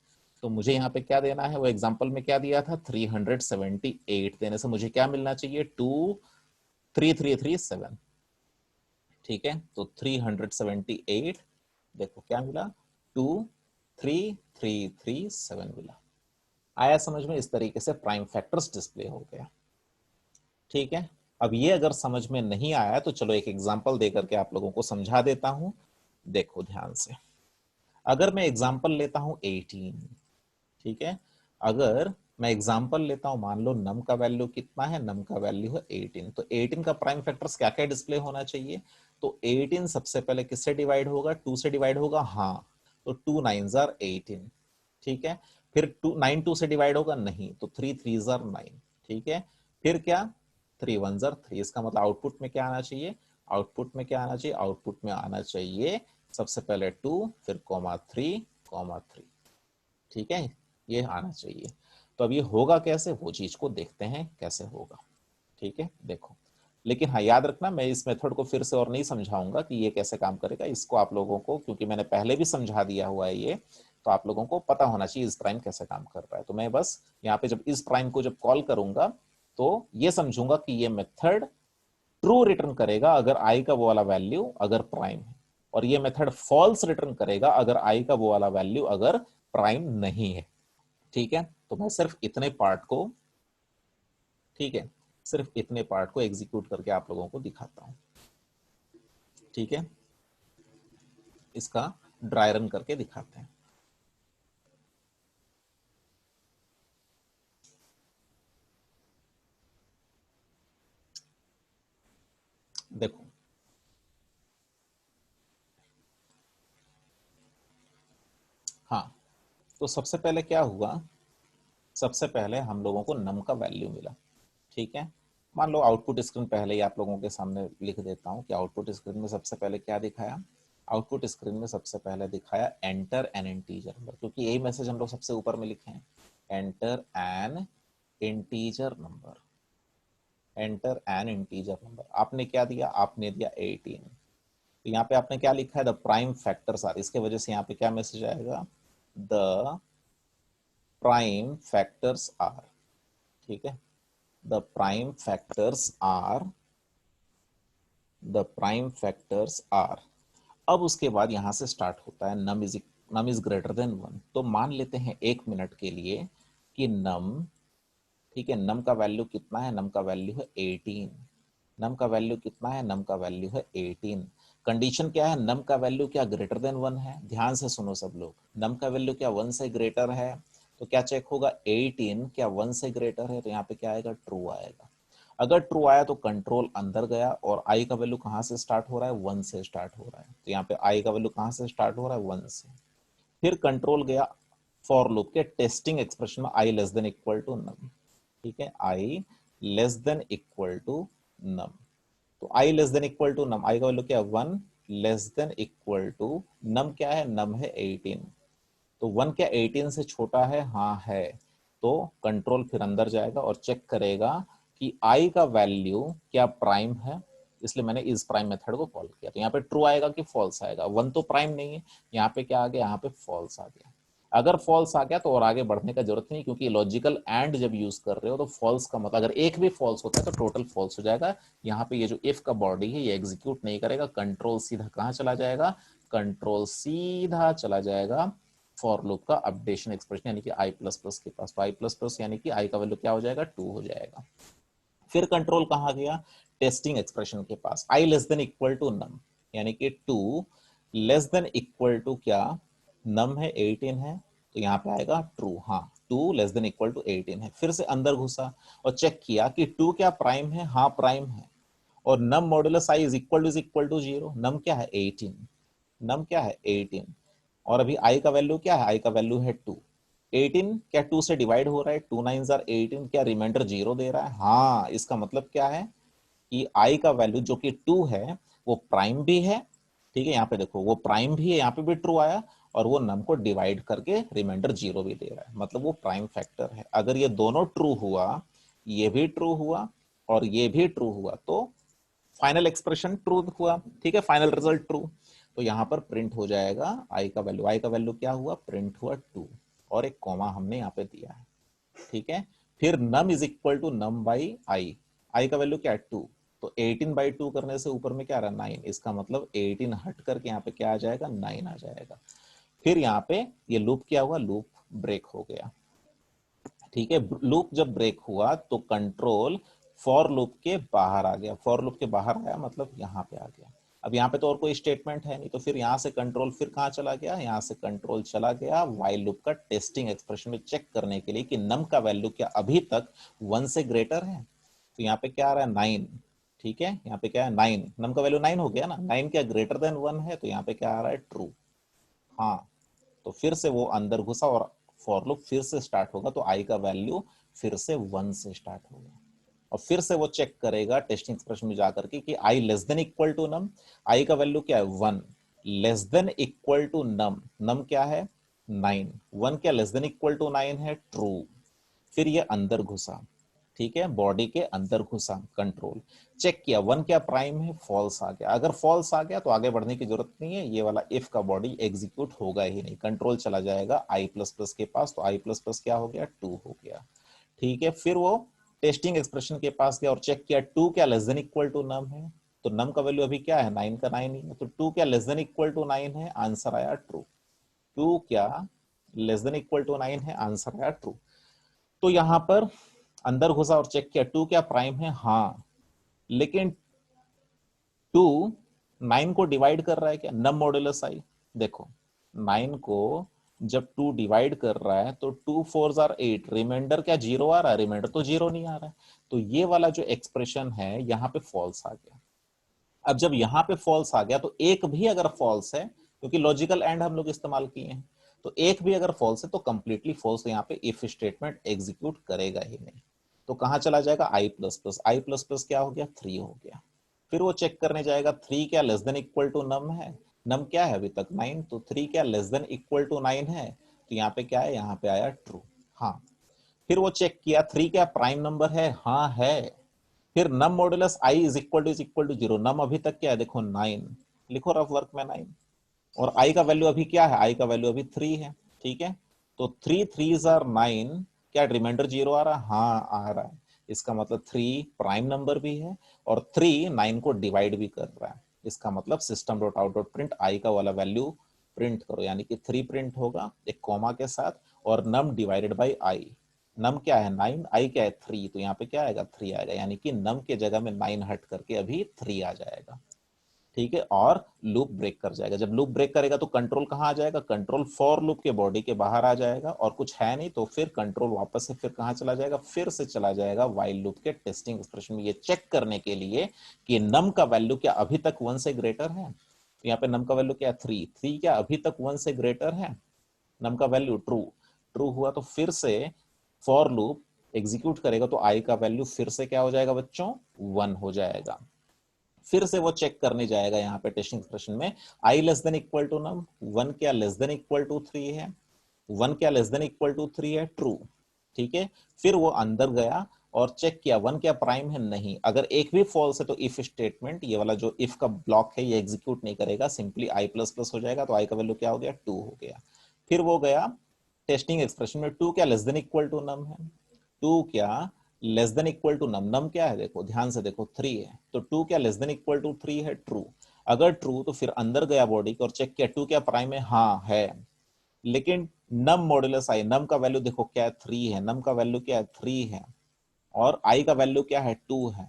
तो मुझे यहाँ पे क्या देना है, वो एग्जांपल में क्या दिया था, 378 देने से मुझे क्या मिलना चाहिए, 23337। ठीक है, तो 378 देखो क्या मिला, 23337 मिला। आया समझ में? इस तरीके से प्राइम फैक्टर्स डिस्प्ले हो गया। ठीक है, अब ये अगर समझ में नहीं आया तो चलो एक एग्जांपल देकर के आप लोगों को समझा देता हूं। देखो ध्यान से, अगर मैं एग्जांपल लेता हूं 18, ठीक है, अगर मैं एग्जांपल लेता हूं, मान लो नम का वैल्यू कितना है, नम का वैल्यू है 18, तो 18 का प्राइम फैक्टर्स क्या क्या डिस्प्ले होना चाहिए, तो 18 सबसे पहले किससे डिवाइड होगा, 2 से डिवाइड होगा, हाँ, तो 2 9s are 18। ठीक है, फिर 9 2 से डिवाइड होगा, नहीं, तो 3 3s are 9। ठीक है, फिर क्या, 3 1s are 3। इसका मतलब आउटपुट में क्या आना चाहिए, आउटपुट में क्या आना चाहिए, आउटपुट में आना चाहिए सबसे पहले 2 फिर कॉमा 3 कॉमा 3। ठीक है, ये आना चाहिए। तो अब ये होगा कैसे, वो चीज को देखते हैं कैसे होगा। ठीक है, देखो, लेकिन हाँ याद रखना, मैं इस मेथड को फिर से और नहीं समझाऊंगा कि ये कैसे काम करेगा। इसको आप लोगों को, क्योंकि मैंने पहले भी समझा दिया हुआ है ये, तो आप लोगों को पता होना चाहिए इस प्राइम कैसे काम कर रहा है। तो मैं बस यहाँ पे जब इस प्राइम को जब कॉल करूंगा तो ये समझूंगा कि ये मेथड ट्रू रिटर्न करेगा अगर आई का वो वाला वैल्यू अगर प्राइम है, और ये मेथड फॉल्स रिटर्न करेगा अगर आई का वो वाला वैल्यू अगर प्राइम नहीं है। ठीक है, तो मैं सिर्फ इतने पार्ट को, ठीक है, सिर्फ इतने पार्ट को एग्जीक्यूट करके आप लोगों को दिखाता हूं। ठीक है, इसका ड्राई रन करके दिखाते हैं। देखो, हाँ, तो सबसे पहले क्या हुआ, सबसे पहले हम लोगों को नम का वैल्यू मिला। ठीक है, मान लो आउटपुट स्क्रीन पहले ही आप लोगों के सामने लिख देता हूं कि आउटपुट स्क्रीन में सबसे पहले क्या दिखाया। आउटपुट स्क्रीन में सबसे पहले दिखाया एंटर एन इंटीजर नंबर, क्योंकि यही मैसेज हम लोग सबसे ऊपर में लिखे हैं, enter N integer number, enter N integer number. आपने क्या दिया, आपने दिया 18। तो यहाँ पे आपने क्या लिखा है, द प्राइम फैक्टर्स आर, इसके वजह से यहाँ पे क्या मैसेज आएगा, द प्राइम फैक्टर्स आर। ठीक है, the prime factors are, the prime factors are. अब उसके बाद यहां से स्टार्ट होता है नम इज ग्रेटर देन 1। तो मान लेते हैं 1 मिनट के लिए कि नम, ठीक है, नम का वैल्यू कितना है, नम का वैल्यू है 18। नम का वैल्यू कितना है, नम का वैल्यू है 18। कंडीशन क्या है, नम का वैल्यू क्या ग्रेटर देन 1 है। ध्यान से सुनो सब लोग, नम का वैल्यू क्या 1 से ग्रेटर है, तो क्या चेक होगा, 18 क्या 1 से ग्रेटर है, तो यहाँ पे क्या आएगा, ट्रू आएगा। अगर ट्रू आया तो कंट्रोल अंदर गया, और आई का वैल्यू कहां से स्टार्ट हो रहा है, 1 से स्टार्ट हो रहा है। तो यहाँ पे आई का वैल्यू कहां से स्टार्ट हो रहा है, 1 से। फिर कंट्रोल गया फॉर लूप के टेस्टिंग एक्सप्रेशन में, आई लेस देन इक्वल टू नम। ठीक है, i less than equal to नम। तो आई लेस देन इक्वल टू नम, आई का वैल्यू क्या है 1, less than equal to num क्या है, नम है 18। तो 1 क्या 18 से छोटा है, हाँ है। तो कंट्रोल फिर अंदर जाएगा और चेक करेगा कि आई का वैल्यू क्या प्राइम है, इसलिए मैंने इस प्राइम मेथड को कॉल किया। तो यहाँ पे ट्रू आएगा कि फॉल्स आएगा, 1 तो प्राइम नहीं है, यहाँ पे क्या आ गया, यहाँ पे फॉल्स आ गया। अगर फॉल्स आ गया तो और आगे बढ़ने का जरूरत नहीं, क्योंकि लॉजिकल एंड जब यूज कर रहे हो तो फॉल्स का मतलब अगर एक भी फॉल्स होता है तो टोटल फॉल्स हो जाएगा। यहाँ पे ये जो इफ का बॉडी है ये एग्जीक्यूट नहीं करेगा, कंट्रोल सीधा कहाँ चला जाएगा, कंट्रोल सीधा चला जाएगा फॉर लूप का अपडेशन एक्सप्रेशन यानी कि आई प्लस प्लस के पास। तो आई प्लस प्लस यानी कि आई का वैल्यू क्या हो जाएगा, 2 हो जाएगा। फिर कंट्रोल कहाँ गया, टेस्टिंग एक्सप्रेशन के पास, आई लेस देन इक्वल टू नम, यानी कि 2 लेस देन इक्वल टू क्या, नम है 18 है, तो यहाँ पे आएगा ट्रू। हाँ, 2 लेस देन इक्वल टू 18 है। फिर से अंदर घुसा और चेक किया कि 2 क्या प्राइम है, हाँ प्राइम है, और num modulus i is equal to 0। Num क्या है 18, नम क्या है 18, और अभी आई का वैल्यू क्या है, आई का वैल्यू है 2। 18 क्या 2 से डिवाइड हो रहा है, 2 9 आर 18, क्या रिमाइंडर 0 दे रहा है, हाँ। इसका मतलब क्या है कि आई का वैल्यू जो कि 2 है वो प्राइम भी है। ठीक है, यहाँ पे देखो वो प्राइम भी है, यहाँ पे भी ट्रू आया, और वो नम को डिवाइड करके रिमाइंडर 0 भी दे रहा है, मतलब वो प्राइम फैक्टर है। अगर ये दोनों ट्रू हुआ, ये भी ट्रू हुआ और ये भी ट्रू हुआ, तो फाइनल एक्सप्रेशन ट्रू हुआ। ठीक है, फाइनल रिजल्ट ट्रू। तो यहां पर प्रिंट हो जाएगा आई का वैल्यू, आई का वैल्यू क्या हुआ, प्रिंट हुआ 2, और एक कॉमा हमने यहाँ पे दिया है। ठीक है, फिर num is equal to num by i, i का वैल्यू क्या है 2, तो 18 बाई 2 करने से ऊपर में क्या रहा 9, इसका मतलब 18 हट करके यहाँ पे क्या आ जाएगा, 9 आ जाएगा। फिर यहाँ पे ये लूप क्या हुआ, लूप ब्रेक हो गया। ठीक है, लूप जब ब्रेक हुआ तो कंट्रोल फॉर लूप के बाहर आ गया, फॉर लूप के बाहर आया मतलब यहाँ पे आ गया। अब यहाँ पे तो और कोई स्टेटमेंट है नहीं, तो फिर यहाँ से कंट्रोल फिर कहाँ चला गया, यहाँ से कंट्रोल चला गया व्हाइल लूप का टेस्टिंग एक्सप्रेशन में चेक करने के लिए कि नम का वैल्यू क्या अभी तक 1 से ग्रेटर है। तो यहाँ पे क्या आ रहा है 9। ठीक है, यहाँ पे क्या है 9, नम का वैल्यू 9 हो गया ना, 9 क्या ग्रेटर देन 1 है, तो यहाँ पे क्या आ रहा है ट्रू। हाँ, तो फिर से वो अंदर घुसा और फॉर लूप फिर से स्टार्ट होगा, तो आई का वैल्यू फिर से 1 से स्टार्ट होगा, और फिर से वो चेक करेगा टेस्टिंग एक्सप्रेशन में जाकर के कि आई लेस देन इक्वल टू नम, आई का वैल्यू क्या है 1, लेस देन इक्वल टू नम, नम क्या है 9, 1 क्या लेस देन इक्वल टू 9 है, ट्रू। फिर ये अंदर घुसा, ठीक है, बॉडी के अंदर घुसा, कंट्रोल चेक किया 1 क्या प्राइम है, फॉल्स आ गया। अगर फॉल्स आ गया तो आगे बढ़ने की जरूरत नहीं है, ये वाला इफ का बॉडी एग्जीक्यूट होगा ही नहीं, कंट्रोल चला जाएगा आई प्लस प्लस के पास, तो आई प्लस प्लस क्या हो गया 2 हो गया। ठीक है, फिर वो टेस्टिंग एक्सप्रेशन के पास गया और चेक किया 2 क्या less than equal to num है, तो नम का वैल्यू अभी क्या है 9 का 9 ही है, तो 2 क्या लेस देन इक्वल टू 9 है, आंसर आया ट्रू। 2 क्या लेस देन इक्वल टू 9 है, आंसर आया ट्रू। तो यहां पर अंदर घुसा और चेक किया 2 क्या प्राइम है, हाँ, लेकिन 2 9 को डिवाइड कर रहा है क्या, नम मॉड्यूलस आई, देखो 9 को जब 2 डिवाइड कर रहा है तो 2 4 आर 8, रिमाइंडर क्या जीरो आ रहा है, रिमाइंडर तो जीरो नहीं आ रहा है, तो ये वाला जो एक्सप्रेशन है यहाँ पे फॉल्स आ गया। अब जब यहाँ पे फॉल्स आ गया तो एक भी अगर फॉल्स है, क्योंकि लॉजिकल एंड हम लोग इस्तेमाल किए हैं, तो एक भी अगर फॉल्स है तो कंप्लीटली फॉल्स, यहाँ पे इफ स्टेटमेंट एग्जीक्यूट करेगा ही नहीं। तो कहां चला जाएगा, आई प्लस प्लस, आई प्लस प्लस क्या हो गया 3 हो गया। फिर वो चेक करने जाएगा 3 क्या less than equal to num है, नम क्या है अभी तक 9, तो 3 क्या लेस देन इक्वल टू 9 है, तो यहाँ पे क्या है, यहाँ पे आया ट्रू, हाँ। फिर वो चेक किया 3 क्या प्राइम नंबर है, हाँ है। फिर num modulus i is equal to 0, num अभी तक क्या है देखो 9, लिखो रफ वर्क में 9, और आई का वैल्यू अभी क्या है, आई का वैल्यू अभी 3 है, ठीक है। तो 3 3s आर 9, क्या रिमाइंडर जीरो आ रहा है, हाँ आ रहा है, इसका मतलब 3 प्राइम नंबर भी है और 3 9 को डिवाइड भी कर रहा है, इसका मतलब system dot out dot print i का वाला वैल्यू प्रिंट करो, यानी कि 3 प्रिंट होगा एक कॉमा के साथ, और नम डिवाइडेड बाई आई, नम क्या है 9, आई क्या है 3, तो यहाँ पे क्या आएगा 3 आएगा, यानी कि नम के जगह में 9 हट करके अभी 3 आ जाएगा, ठीक है। और लूप ब्रेक कर जाएगा, जब लूप ब्रेक करेगा तो कंट्रोल कहां आ जाएगा, कंट्रोल फॉर लूप के बॉडी के बाहर आ जाएगा, और कुछ है नहीं तो फिर कंट्रोल वापस से फिर कहां चला जाएगा, फिर से चला जाएगा व्हाइल लूप के टेस्टिंग एक्सप्रेशन में, ये चेक करने के लिए कि नम का वैल्यू क्या अभी तक 1 से ग्रेटर है, तो यहाँ पे नम का वैल्यू क्या 3 क्या अभी तक 1 से ग्रेटर है, नम का वैल्यू ट्रू, ट्रू हुआ तो फिर से फॉर लूप एग्जीक्यूट करेगा, तो आई का वैल्यू फिर से क्या हो जाएगा बच्चों 1 हो जाएगा। फिर से वो चेक करने जाएगा यहाँ पे टेस्टिंग एक्सप्रेशन में, आई लेस देन इक्वल टू नम, 1 क्या लेस देन इक्वल टू 3 है, 1 क्या लेस देन इक्वल टू 3 है, ट्रू, ठीक है। फिर वो अंदर गया और चेक किया 1 क्या प्राइम है, नहीं, अगर एक भी फॉल्स है तो इफ स्टेटमेंट, ये वाला जो इफ का ब्लॉक है ये एग्जीक्यूट नहीं करेगा, सिंपली आई प्लस प्लस हो जाएगा, तो आई का वैल्यू क्या हो गया 2 हो गया। फिर वो गया टेस्टिंग एक्सप्रेशन में 2 क्या less than equal to num है, 2 क्या लेस देन इक्वल टू नम, नम क्या है देखो ध्यान से देखो 3 है, तो 2 क्या लेस देन इक्वल टू 3 है, ट्रू, अगर ट्रू तो फिर अंदर गया बॉडी को और चेक किया 2 क्या प्राइम है, हाँ है, लेकिन नम मॉड्यूलस आई, नम का वैल्यू देखो क्या है 3 है, नम का वैल्यू क्या है 3 है, और आई का वैल्यू क्या है 2 है,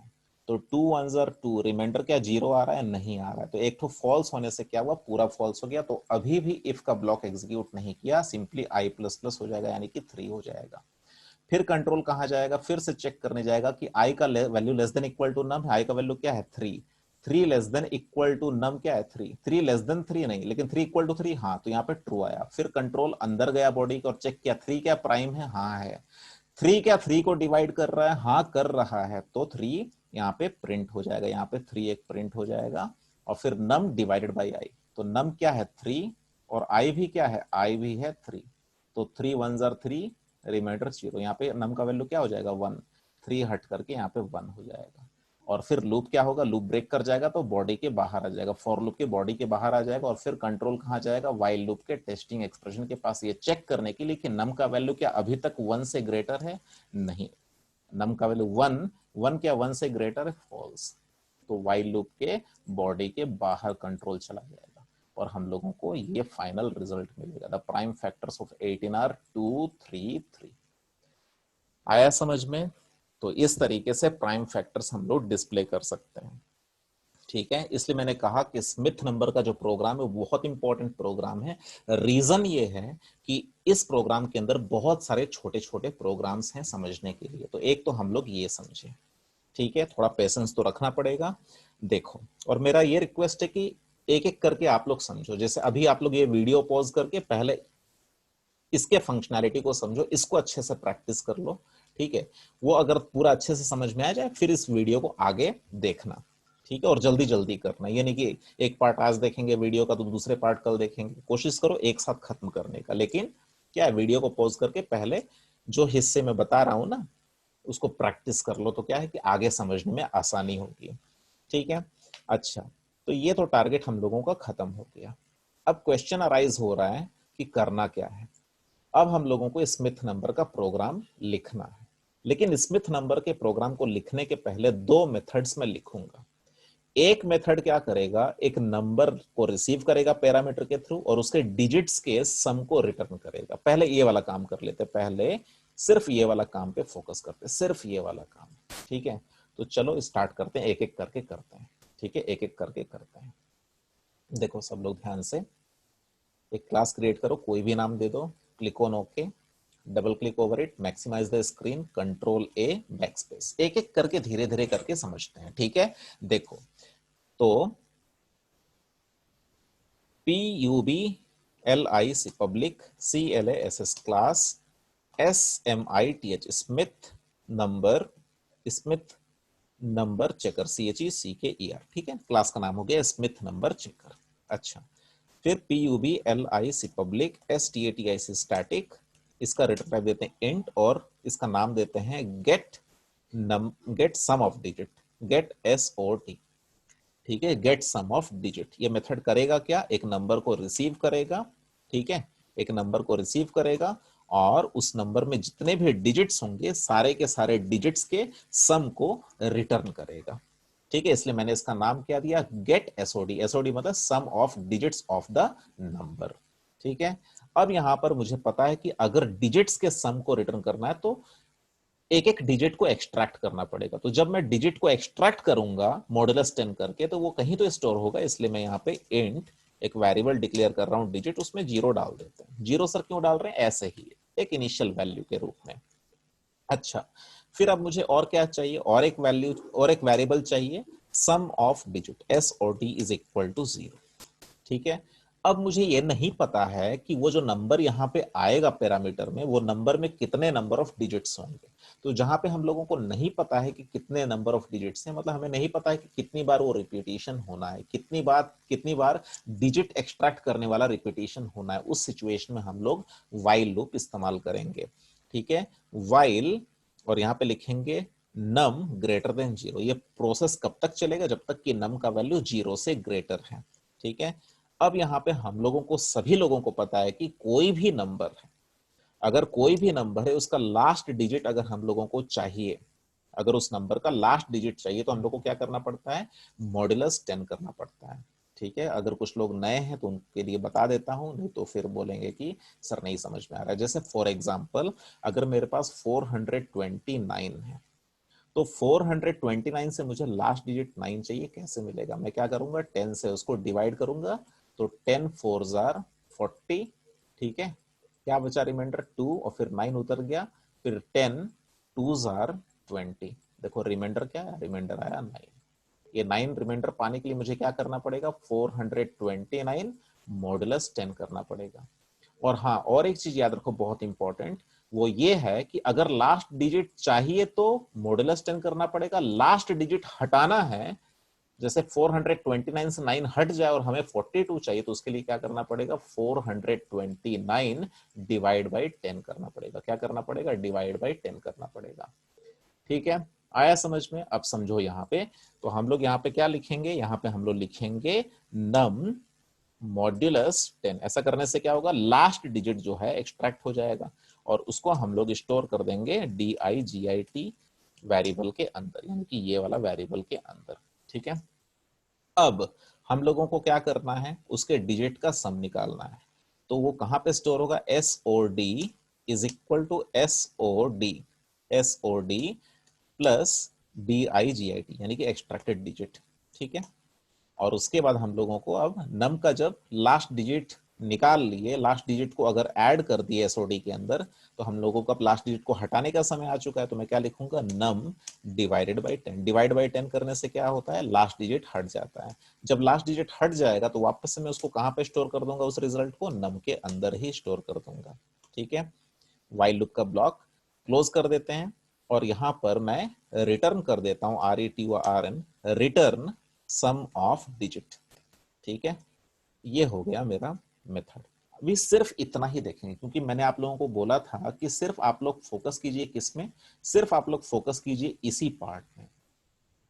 तो 2 1s आर 2, रिमाइंडर क्या जीरो आ रहा है, नहीं आ रहा है, तो एक तो फॉल्स होने से क्या हुआ पूरा फॉल्स हो गया, तो अभी भी इफ का ब्लॉक एग्जीक्यूट नहीं किया, सिंपली आई प्लस प्लस हो जाएगा, यानी कि 3 हो जाएगा। फिर कंट्रोल कहां जाएगा, फिर से चेक करने जाएगा कि आई का value less than equal to num है, आई का वैल्यू क्या है 3, 3 less than equal to num क्या है 3, 3 लेस देन 3 नहीं, लेकिन 3 इक्वल टू 3, हाँ, तो यहाँ पे ट्रू आया। फिर कंट्रोल अंदर गया बॉडी को और चेक किया 3 क्या प्राइम है, हाँ है, 3 क्या 3 को डिवाइड कर रहा है, हाँ कर रहा है, तो 3 यहाँ पे प्रिंट हो जाएगा, यहाँ पे 3 एक प्रिंट हो जाएगा, और फिर नम डिवाइडेड बाई आई, तो नम क्या है 3 और आई भी क्या है, आई भी है 3, तो 3 1s आर 3, रिमाइंडर 0, यहाँ पे नम का वैल्यू क्या हो जाएगा 1, 3 हट करके यहाँ पे 1 हो जाएगा, और फिर लूप क्या होगा, लूप ब्रेक कर जाएगा तो बॉडी के बाहर आ जाएगा, फॉर लूप के बॉडी के बाहर आ जाएगा, और फिर कंट्रोल कहां जाएगा, व्हाइल लूप के टेस्टिंग एक्सप्रेशन के पास, ये चेक करने के लिए कि नम का वैल्यू क्या अभी तक 1 से ग्रेटर है, नहीं, नम का वैल्यू 1, 1 क्या 1 से ग्रेटर है, फॉल्स, तो व्हाइल लूप के बॉडी के बाहर कंट्रोल चला जाएगा, और हम लोगों को ये फाइनल रिजल्ट मिलेगा, the prime factors of 18 are 2 3 3। आया समझ में? तो इस तरीके से प्राइम फैक्टर्स हम लोग डिस्प्ले कर सकते हैं, ठीक है। इसलिए मैंने कहा कि स्मिथ नंबर का जो प्रोग्राम है वो बहुत इंपॉर्टेंट प्रोग्राम है। रीजन ये है कि इस प्रोग्राम के अंदर बहुत सारे छोटे छोटे प्रोग्राम्स हैं समझने के लिए, तो एक तो हम लोग ये समझे, ठीक है, थोड़ा पेशेंस तो रखना पड़ेगा। देखो, और मेरा ये रिक्वेस्ट है कि एक एक करके आप लोग समझो, जैसे अभी आप लोग ये वीडियो पॉज करके पहले इसके फंक्शनैलिटी को समझो, इसको अच्छे से प्रैक्टिस कर लो, ठीक है। वो अगर पूरा अच्छे से समझ में आ जाए फिर इस वीडियो को आगे देखना, ठीक है, और जल्दी जल्दी करना, ये नहीं कि एक पार्ट आज देखेंगे वीडियो का तो दूसरे पार्ट कल देखेंगे, कोशिश करो एक साथ खत्म करने का, लेकिन क्या है वीडियो को पॉज करके पहले जो हिस्से में बता रहा हूं ना उसको प्रैक्टिस कर लो, तो क्या है कि आगे समझने में आसानी होगी, ठीक है। अच्छा, तो ये तो टारगेट हम लोगों का खत्म हो गया। अब क्वेश्चन अराइज हो रहा है कि करना क्या है। अब हम लोगों को स्मिथ नंबर का प्रोग्राम लिखना है, लेकिन स्मिथ नंबर के प्रोग्राम को लिखने के पहले दो मेथड्स में लिखूंगा। एक मेथड क्या करेगा, एक नंबर को रिसीव करेगा पैरामीटर के थ्रू और उसके डिजिट्स के सम को रिटर्न करेगा। पहले ये वाला काम कर लेते, पहले सिर्फ ये वाला काम पे फोकस करते, सिर्फ ये वाला काम। ठीक है, तो चलो स्टार्ट करते हैं, एक एक करके करते हैं। ठीक है, एक एक करके करते हैं। देखो सब लोग ध्यान से, एक क्लास क्रिएट करो, कोई भी नाम दे दो, click on okay, double click over it, maximise the screen, control A, backspace. एक एक करके धीरे धीरे करके समझते हैं। ठीक है, देखो तो PUBLIC public, CLASS class, SMITH Smith number, Smith number checker, CHECKER। ठीक है, क्लास का नाम हो गया स्मिथ नंबर चेकर। अच्छा, फिर PUBLIC पब्लिक, STATIC स्टैटिक, इसका रिटर्न टाइप देते हैं इंट और इसका नाम देते हैं get sum of digit, get SOT। ठीक है, गेट सम ऑफ डिजिट। ये मेथड करेगा क्या, एक नंबर को रिसीव करेगा। ठीक है, एक नंबर को रिसीव करेगा और उस नंबर में जितने भी डिजिट्स होंगे सारे के सारे डिजिट्स के सम को रिटर्न करेगा। ठीक है, इसलिए मैंने इसका नाम क्या दिया, गेट SOD। SOD मतलब sum of digits of the number. ठीक है, अब यहां पर मुझे पता है कि अगर डिजिट्स के सम को रिटर्न करना है तो एक एक डिजिट को एक्सट्रैक्ट करना पड़ेगा। तो जब मैं डिजिट को एक्सट्रैक्ट करूंगा मॉडुलस 10 करके, तो वो कहीं तो स्टोर होगा, इसलिए मैं यहाँ पे इंट एक वेरिएबल डिक्लेयर कर रहा हूं डिजिट, उसमें 0 डाल देते हैं। 0 सर क्यों डाल रहे हैं, ऐसे ही एक इनिशियल वैल्यू के रूप में। अच्छा, फिर अब मुझे और क्या चाहिए, और एक वैल्यू और एक वेरिएबल चाहिए, sum of digit, SOD is equal to 0। ठीक है, अब मुझे ये नहीं पता है कि वो जो नंबर यहाँ पे आएगा पैरामीटर में, वो नंबर में कितने नंबर ऑफ डिजिट्स होंगे। तो जहां पे हम लोगों को नहीं पता है कि कितने नंबर ऑफ डिजिट्स हैं, मतलब हमें नहीं पता है कि कितनी बार वो रिपीटिशन होना है, कितनी बार डिजिट एक्सट्रैक्ट करने वाला रिपीटिशन होना है, उस सिचुएशन में हम लोग व्हाइल लूप इस्तेमाल करेंगे। ठीक है, व्हाइल, और यहाँ पे लिखेंगे नम ग्रेटर देन 0। ये प्रोसेस कब तक चलेगा, जब तक कि नम का वैल्यू 0 से ग्रेटर है। ठीक है, अब यहां पे हम लोगों को, सभी लोगों को पता है कि कोई भी नंबर है, अगर कोई भी नंबर है उसका लास्ट डिजिट अगर हम लोगों को चाहिए, अगर उस नंबर का लास्ट डिजिट चाहिए तो हम लोग को क्या करना पड़ता है, मॉड्यूलस 10 करना पड़ता है। ठीक है, अगर कुछ लोग नए हैं तो उनके लिए बता देता हूं, नहीं तो फिर बोलेंगे कि सर नहीं समझ में आ रहा है। जैसे फॉर एग्जांपल अगर मेरे पास 429 है, तो 429 से मुझे लास्ट डिजिट 9 चाहिए, कैसे मिलेगा, मैं क्या करूंगा, 10 से उसको डिवाइड करूंगा, तो 10 4 जार 40। ठीक है, क्या बचा रिमाइंडर 2 और फिर 9 उतर गया, फिर 10 2 जार 20। देखो रिमाइंडर क्या है, रिमाइंडर आया 9। ये 9 रिमाइंडर पाने के लिए मुझे क्या करना पड़ेगा, 429 मॉडुलस 10 करना पड़ेगा। और हाँ, और एक चीज याद रखो बहुत इंपॉर्टेंट, वो ये है कि अगर लास्ट डिजिट चाहिए तो मॉडुलस 10 करना पड़ेगा, लास्ट डिजिट हटाना है, जैसे 429 से 9 हट जाए और हमें 42 चाहिए, तो उसके लिए क्या करना पड़ेगा, 429 डिवाइड बाई 10 करना पड़ेगा। क्या करना पड़ेगा, डिवाइड बाई 10 करना पड़ेगा। ठीक है, आया समझ में, अब समझो यहाँ पे, तो हम लोग यहाँ पे क्या लिखेंगे, यहाँ पे हम लोग लिखेंगे नम मॉड्यूलस 10। ऐसा करने से क्या होगा, लास्ट डिजिट जो है एक्सट्रैक्ट हो जाएगा और उसको हम लोग स्टोर कर देंगे DIGIT वेरिएबल के अंदर, यानी कि ये वाला वेरिएबल के अंदर। ठीक है, अब हम लोगों को क्या करना है, उसके डिजिट का सम निकालना है। तो वो कहां पे स्टोर होगा, SOD is equal to SOD plus DIGIT, यानी कि एक्सट्रैक्टेड डिजिट। ठीक है, और उसके बाद हम लोगों को अब नम का जब लास्ट डिजिट निकाल लिए, लास्ट डिजिट को अगर ऐड कर दिए एसओडी के अंदर, तो हम लोगों को अब लास्ट डिजिट को हटाने का समय आ चुका है। तो मैं क्या लिखूंगा, नम डिवाइडेड बाई 10। डिवाइड बाई 10 करने से क्या होता है, लास्ट डिजिट हट जाता है। जब लास्ट डिजिट हट जाएगा तो वापस से मैं उसको कहां पे स्टोर कर दूंगा, उस रिजल्ट को नम के अंदर ही स्टोर कर दूंगा। ठीक है, व्हाइल लूप का ब्लॉक क्लोज कर देते हैं और यहां पर मैं रिटर्न कर देता हूं, RETURN, return sum of digit. ठीक है, ये हो गया मेरा मेथड। अभी सिर्फ इतना ही देखेंगे, क्योंकि मैंने आप लोगों को बोला था कि सिर्फ आप लोग फोकस कीजिए किसमें, सिर्फ आप लोग फोकस कीजिए इसी पार्ट में,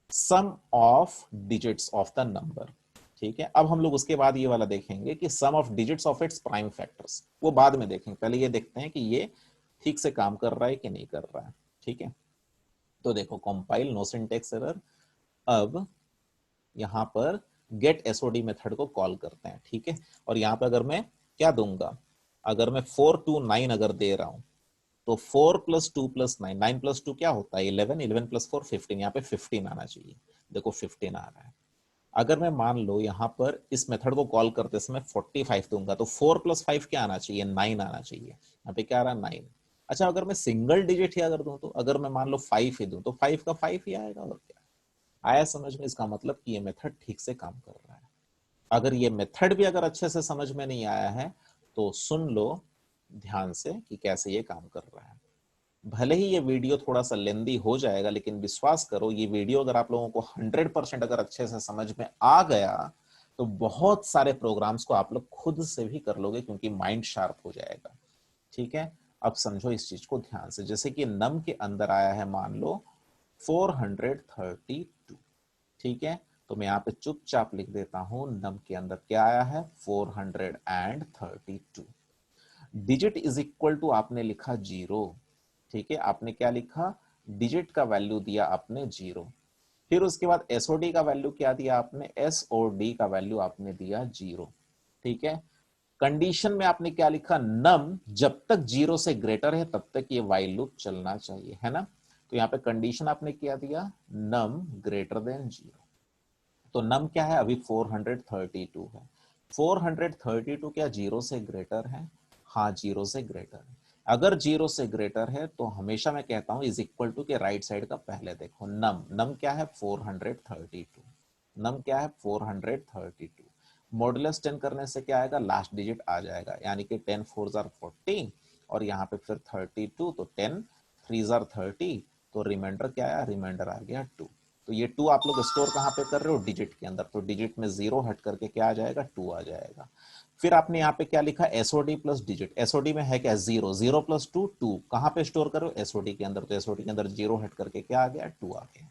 sum of digits of the number. ठीक है, अब हम लोग उसके बाद ये वाला देखेंगे कि sum of digits of its prime factors, वो बाद में देखेंगे, पहले ये देखते हैं कि ये ठीक से काम कर रहा है कि नहीं कर रहा है। ठीक है, तो देखो कंपाइल, नो सिंटेक्स एरर। अब यहाँ पर गेट एसओडी मेथड को कॉल करते हैं, ठीक है। और यहाँ पे अगर मैं क्या दूंगा, अगर मैं 4 to 9 अगर दे रहा हूं, तो 4 + 2 + 9, 9 + 2 क्या होता है 11, 11 + 4 15, यहाँ पे 15 आना चाहिए। देखो 15 आ रहा है। अगर मैं मान लो यहाँ पर इस मेथड को कॉल करते समय 45 दूंगा, तो 4 + 5 क्या आना चाहिए 9 आना चाहिए। यहाँ पे क्या आ रहा है 9। अच्छा अगर मैं सिंगल डिजिट ही अगर दूं, तो अगर मैं मान लो 5 ही दूं, तो 5 का 5 ही आएगा, और क्या आया समझ में। इसका मतलब कि ये मेथड ठीक से काम कर रहा है। अगर ये मेथड भी अगर अच्छे से समझ में नहीं आया है, तो सुन लो ध्यान से कि कैसे ये काम कर रहा है। भले ही ये वीडियो थोड़ा सा लेंदी हो जाएगा, लेकिन विश्वास करो ये वीडियो अगर आप लोगों को 100% अगर अच्छे से समझ में आ गया, तो बहुत सारे प्रोग्राम्स को आप लोग खुद से भी कर लोगे, क्योंकि माइंड शार्प हो जाएगा। ठीक है, अब समझो इस चीज को ध्यान से। जैसे कि नम के अंदर आया है मान लो 432, ठीक है। तो मैं यहाँ पे चुपचाप लिख देता हूं नम के अंदर क्या आया है 432। डिजिट इज इक्वल टू आपने लिखा 0, ठीक है। आपने क्या लिखा, डिजिट का वैल्यू दिया आपने 0। फिर उसके बाद एसओडी का वैल्यू क्या दिया आपने, एसओडी का वैल्यू आपने दिया 0, ठीक है। कंडीशन में आपने क्या लिखा, नम जब तक 0 से ग्रेटर है तब तक ये वाइल लूप चलना चाहिए, है ना। तो यहाँ पे कंडीशन आपने क्या दिया, नम ग्रेटर देन 0। तो नम क्या है, अभी 432 है। 432 क्या 0 से ग्रेटर है, हाँ 0 से ग्रेटर है। अगर 0 से ग्रेटर है तो हमेशा मैं कहता हूं इज इक्वल टू के राइट साइड का पहले देखो, नम नम क्या है 432, नम क्या है 432। मॉडुलस 10 करने से क्या आएगा, लास्ट डिजिट आ जाएगा, यानी कि 10 4 जार 40, और यहाँ पे फिर 32, तो 10 3 जार 30, तो रिमाइंडर क्या आया, रिमाइंडर आ गया 2। तो ये 2 आप लोग स्टोर कहाँ पे कर रहे हो, डिजिट के अंदर। तो डिजिट में 0 हट करके क्या आ जाएगा, 2 आ जाएगा। फिर आपने यहाँ पे क्या लिखा, एसओडी प्लस डिजिट। एसओडी में है क्या 0, 0 + 2 2, कहाँ पे स्टोर करो, एसओडी के अंदर। तो एसओडी के अंदर 0 हट करके क्या आ गया, 2 आ गया।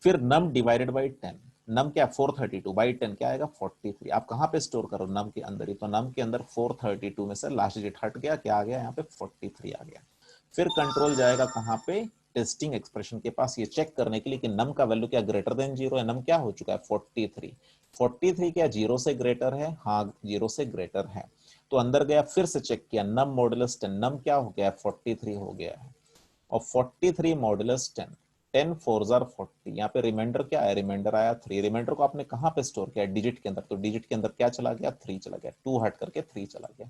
फिर नम डिवाइडेड बाई 10, नम क्या 432 बाई 10 क्या आएगा 43। आप कहाँ पे स्टोर करो, नम के अंदर ही। तो नम के अंदर 432 में से लास्ट डिजिट हट गया, क्या आ गया यहाँ पे 43 आ गया। फिर कंट्रोल जाएगा कहाँ पे, टेस्टिंग एक्सप्रेशन के पास, ये चेक करने के लिए कि नम का वैल्यू क्या ग्रेटर देन 0 है। नम क्या हो चुका है 43, 43 क्या 0 से ग्रेटर है, हाँ 0 से ग्रेटर है। तो अंदर गया, फिर से चेक किया, नम मॉडुलस 10, नम क्या हो गया 43 हो गया है। और 43 मॉडुलस 10, 10 4 जार 40, यहाँ पे रिमाइंडर क्या है, रिमाइंडर आया 3। रिमाइंडर को आपने कहाँ पे स्टोर किया, डिजिट के अंदर। तो डिजिट के अंदर क्या चला गया, 3 चला गया, 2 हट करके 3 चला गया।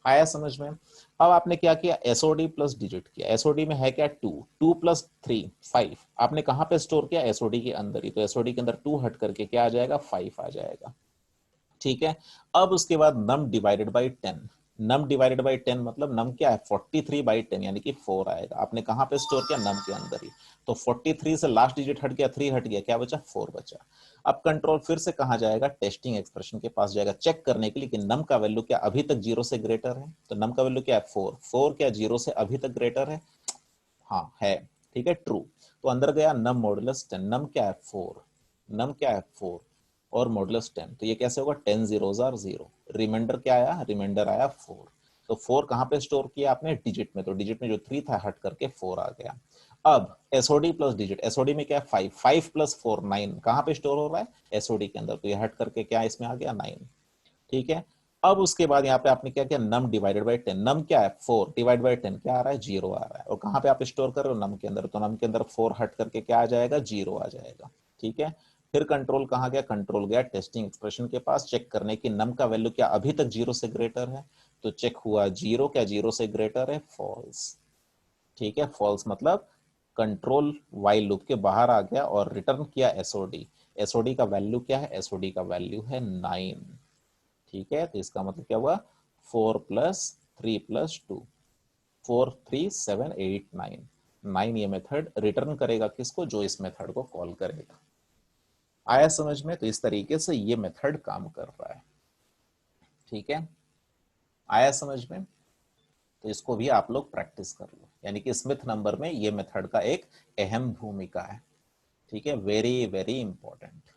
आया समझ में। अब आपने क्या किया, एसओडी प्लस डिजिट किया। एसओडी में है क्या 2, 2 + 3 5, आपने कहाँ पे स्टोर किया, एसओडी के अंदर ही। तो एसओडी के अंदर 2 हट करके क्या आ जाएगा 5 आ जाएगा, ठीक है। अब उसके बाद num divided by 10, num divided by 10 मतलब नम क्या है 43/10, यानी कि 4 आएगा। आपने कहां पे स्टोर किया, नम के अंदर ही। तो 43 से लास्ट डिजिट हट गया, 3 हट गया, क्या बचा 4 बचा। अब कंट्रोल फिर से कहां जाएगा, टेस्टिंग एक्सप्रेशन के पास जाएगा, चेक करने के लिए कि नम का वैल्यू क्या अभी तक 0 से ग्रेटर है। तो नम का वैल्यू क्या है 4, 4 क्या 0 से अभी तक ग्रेटर है, हाँ है, ठीक है ट्रू। तो अंदर गया नम मॉडुलस 10, नम क्या है 4, नम क्या है 4 और मॉडुलस 10। तो ये कैसे होगा, 10 0 जार 0, रिमाइंडर क्या आया, रिमाइंडर आया 4। तो 4 कहां पे स्टोर किया आपने, डिजिट में। तो डिजिट में जो 3 था हट करके 4 आ गया। अब एसओडी प्लस डिजिट, एसओडी में क्या है 5, 5 + 4 9, कहां पे स्टोर हो रहा है, एसओडी के अंदर। तो ये हट करके क्या इसमें आ गया 9, ठीक है। अब उसके बाद यहाँ पे आपने क्या किया, नम डिवाइडेड बाई 10, नम क्या है 4 डिवाइड बाई 10 क्या आ रहा है 0 आ रहा है। और कहाँ पे आप स्टोर कर रहे हो, नम के अंदर। तो नम के अंदर 4 हट करके क्या आ जाएगा 0 आ जाएगा, ठीक है। फिर कंट्रोल कहाँ गया, कंट्रोल गया टेस्टिंग एक्सप्रेशन के पास, चेक करने की नम का वैल्यू क्या अभी तक 0 से ग्रेटर है। तो चेक हुआ 0 क्या 0 से ग्रेटर है, फॉल्स, ठीक है। फॉल्स मतलब कंट्रोल वाइल लूप के बाहर आ गया और रिटर्न किया एसओडी। एसओडी का वैल्यू क्या है, एसओडी का वैल्यू है 9, ठीक है। तो इसका मतलब क्या हुआ, 4 + 3 + 2, 4 3 7 8 9, 9 ये मेथड रिटर्न करेगा किसको, जो इस मेथड को कॉल करेगा। आया समझ में। तो इस तरीके से ये मेथड काम कर रहा है, ठीक है। आया समझ में। तो इसको भी आप लोग प्रैक्टिस कर लो, यानी कि स्मिथ नंबर में ये मेथड का एक अहम भूमिका है, ठीक है, वेरी वेरी इंपॉर्टेंट।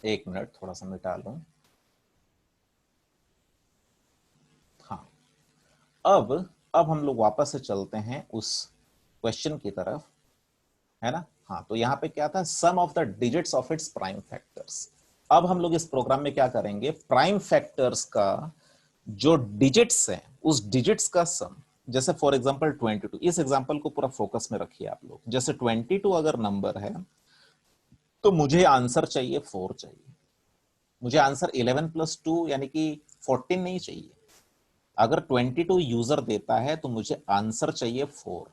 एक मिनट थोड़ा सा मिटा लूं। अब हम लोग वापस से चलते हैं उस क्वेश्चन की तरफ, है ना। हाँ, तो यहाँ पे क्या था, sum of the digits of its prime factors. अब हम लोग इस प्रोग्राम में क्या करेंगे, प्राइम फैक्टर्स का जो डिजिट्स है उस डिजिट्स का सम। जैसे फॉर एग्जांपल 22, इस एग्जांपल को पूरा फोकस में रखिए आप लोग। जैसे 22 अगर नंबर है तो मुझे आंसर चाहिए 4 चाहिए, मुझे आंसर 11 प्लस 2 यानी कि 14 नहीं चाहिए। अगर 22 यूजर देता है तो मुझे आंसर चाहिए 4।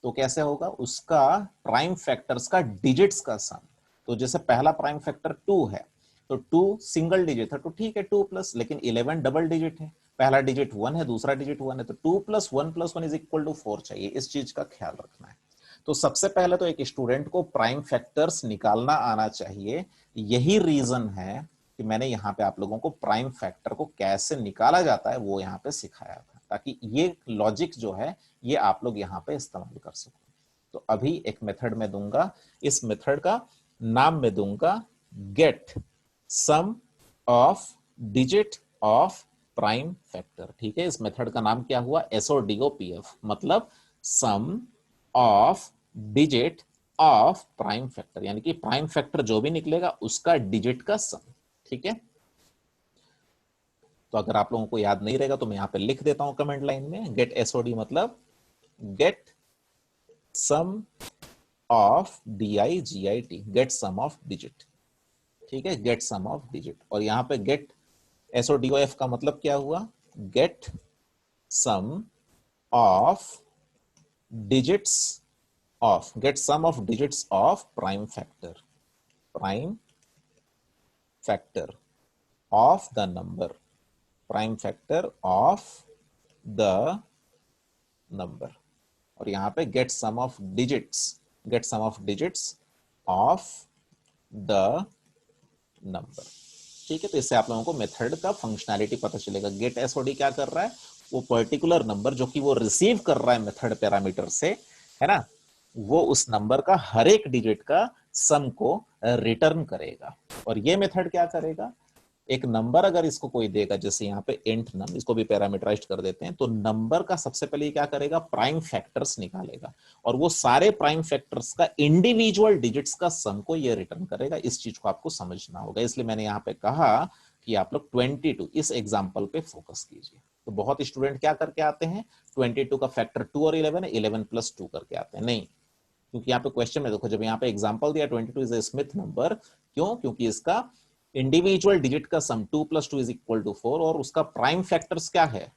तो कैसे होगा, उसका प्राइम फैक्टर्स का डिजिट्स का सम। तो जैसे पहला प्राइम फैक्टर 2 है, तो 2 सिंगल डिजिट है तो ठीक है 2 प्लस, लेकिन 11 डबल डिजिट है, पहला डिजिट 1 है, दूसरा डिजिट 1 है, तो 2 प्लस 1 इज इक्वल टू 4 चाहिए। इस चीज का ख्याल रखना है। तो सबसे पहले तो एक स्टूडेंट को प्राइम फैक्टर्स निकालना आना चाहिए। यही रीजन है कि मैंने यहाँ पे आप लोगों को प्राइम फैक्टर को कैसे निकाला जाता है वो यहाँ पे सिखाया था, ताकि ये लॉजिक जो है ये आप लोग यहाँ पे इस्तेमाल कर सको। तो अभी एक मेथड में दूंगा, इस मेथड का नाम में दूंगा get sum of digit of prime factor. ठीक है, इस मेथड का नाम क्या हुआ, SODOPF, मतलब sum of digit of prime factor, यानी कि प्राइम फैक्टर जो भी निकलेगा उसका डिजिट का सम। ठीक है, तो अगर आप लोगों को याद नहीं रहेगा तो मैं यहां पे लिख देता हूं कमेंट लाइन में, गेट SOD मतलब get sum of DIGIT, get sum of digit. ठीक है, गेट सम ऑफ डिजिट। और यहां पे गेट SODOF का मतलब क्या हुआ, get sum of digits of, get sum of digits of prime factor, prime factor of the number, prime factor of the number. और यहां पे get sum of digits, get sum of digits of the number. ठीक है, तो इससे आप लोगों को मेथड का फंक्शनैलिटी पता चलेगा। गेट SOD क्या कर रहा है, वो पर्टिकुलर नंबर जो कि वो रिसीव कर रहा है मेथड पैरामीटर से, है ना, वो उस नंबर का हर एक डिजिट का सम को रिटर्न करेगा। और ये मेथड क्या करेगा, एक नंबर अगर इसको कोई देगा, जैसे यहाँ पे इंट नम, इसको भी पैरामीटराइज्ड कर देते हैं, तो नंबर का सबसे पहले क्या करेगा, प्राइम फैक्टर्स निकालेगा और वो सारे प्राइम फैक्टर्स का इंडिविजुअल डिजिट्स का सम को ये रिटर्न करेगा। इस चीज को आपको समझना होगा, इसलिए मैंने यहाँ पे कहा कि आप लोग 22 इस एग्जाम्पल पे फोकस कीजिए। तो बहुत स्टूडेंट क्या करके आते हैं, 22 का फैक्टर 2 और 11 है, 11 प्लस 2 करके आते हैं, नहीं, क्योंकि यहाँ पे क्वेश्चन में देखो, जब यहाँ पे एग्जाम्पल दिया 22 इज ए स्मिथ नंबर, क्यों, क्योंकि इसका इंडिविजुअल डिजिट का सम 2 प्लस 2 इज इक्वल टू 4 और उसका प्राइम फैक्टर्स क्या है,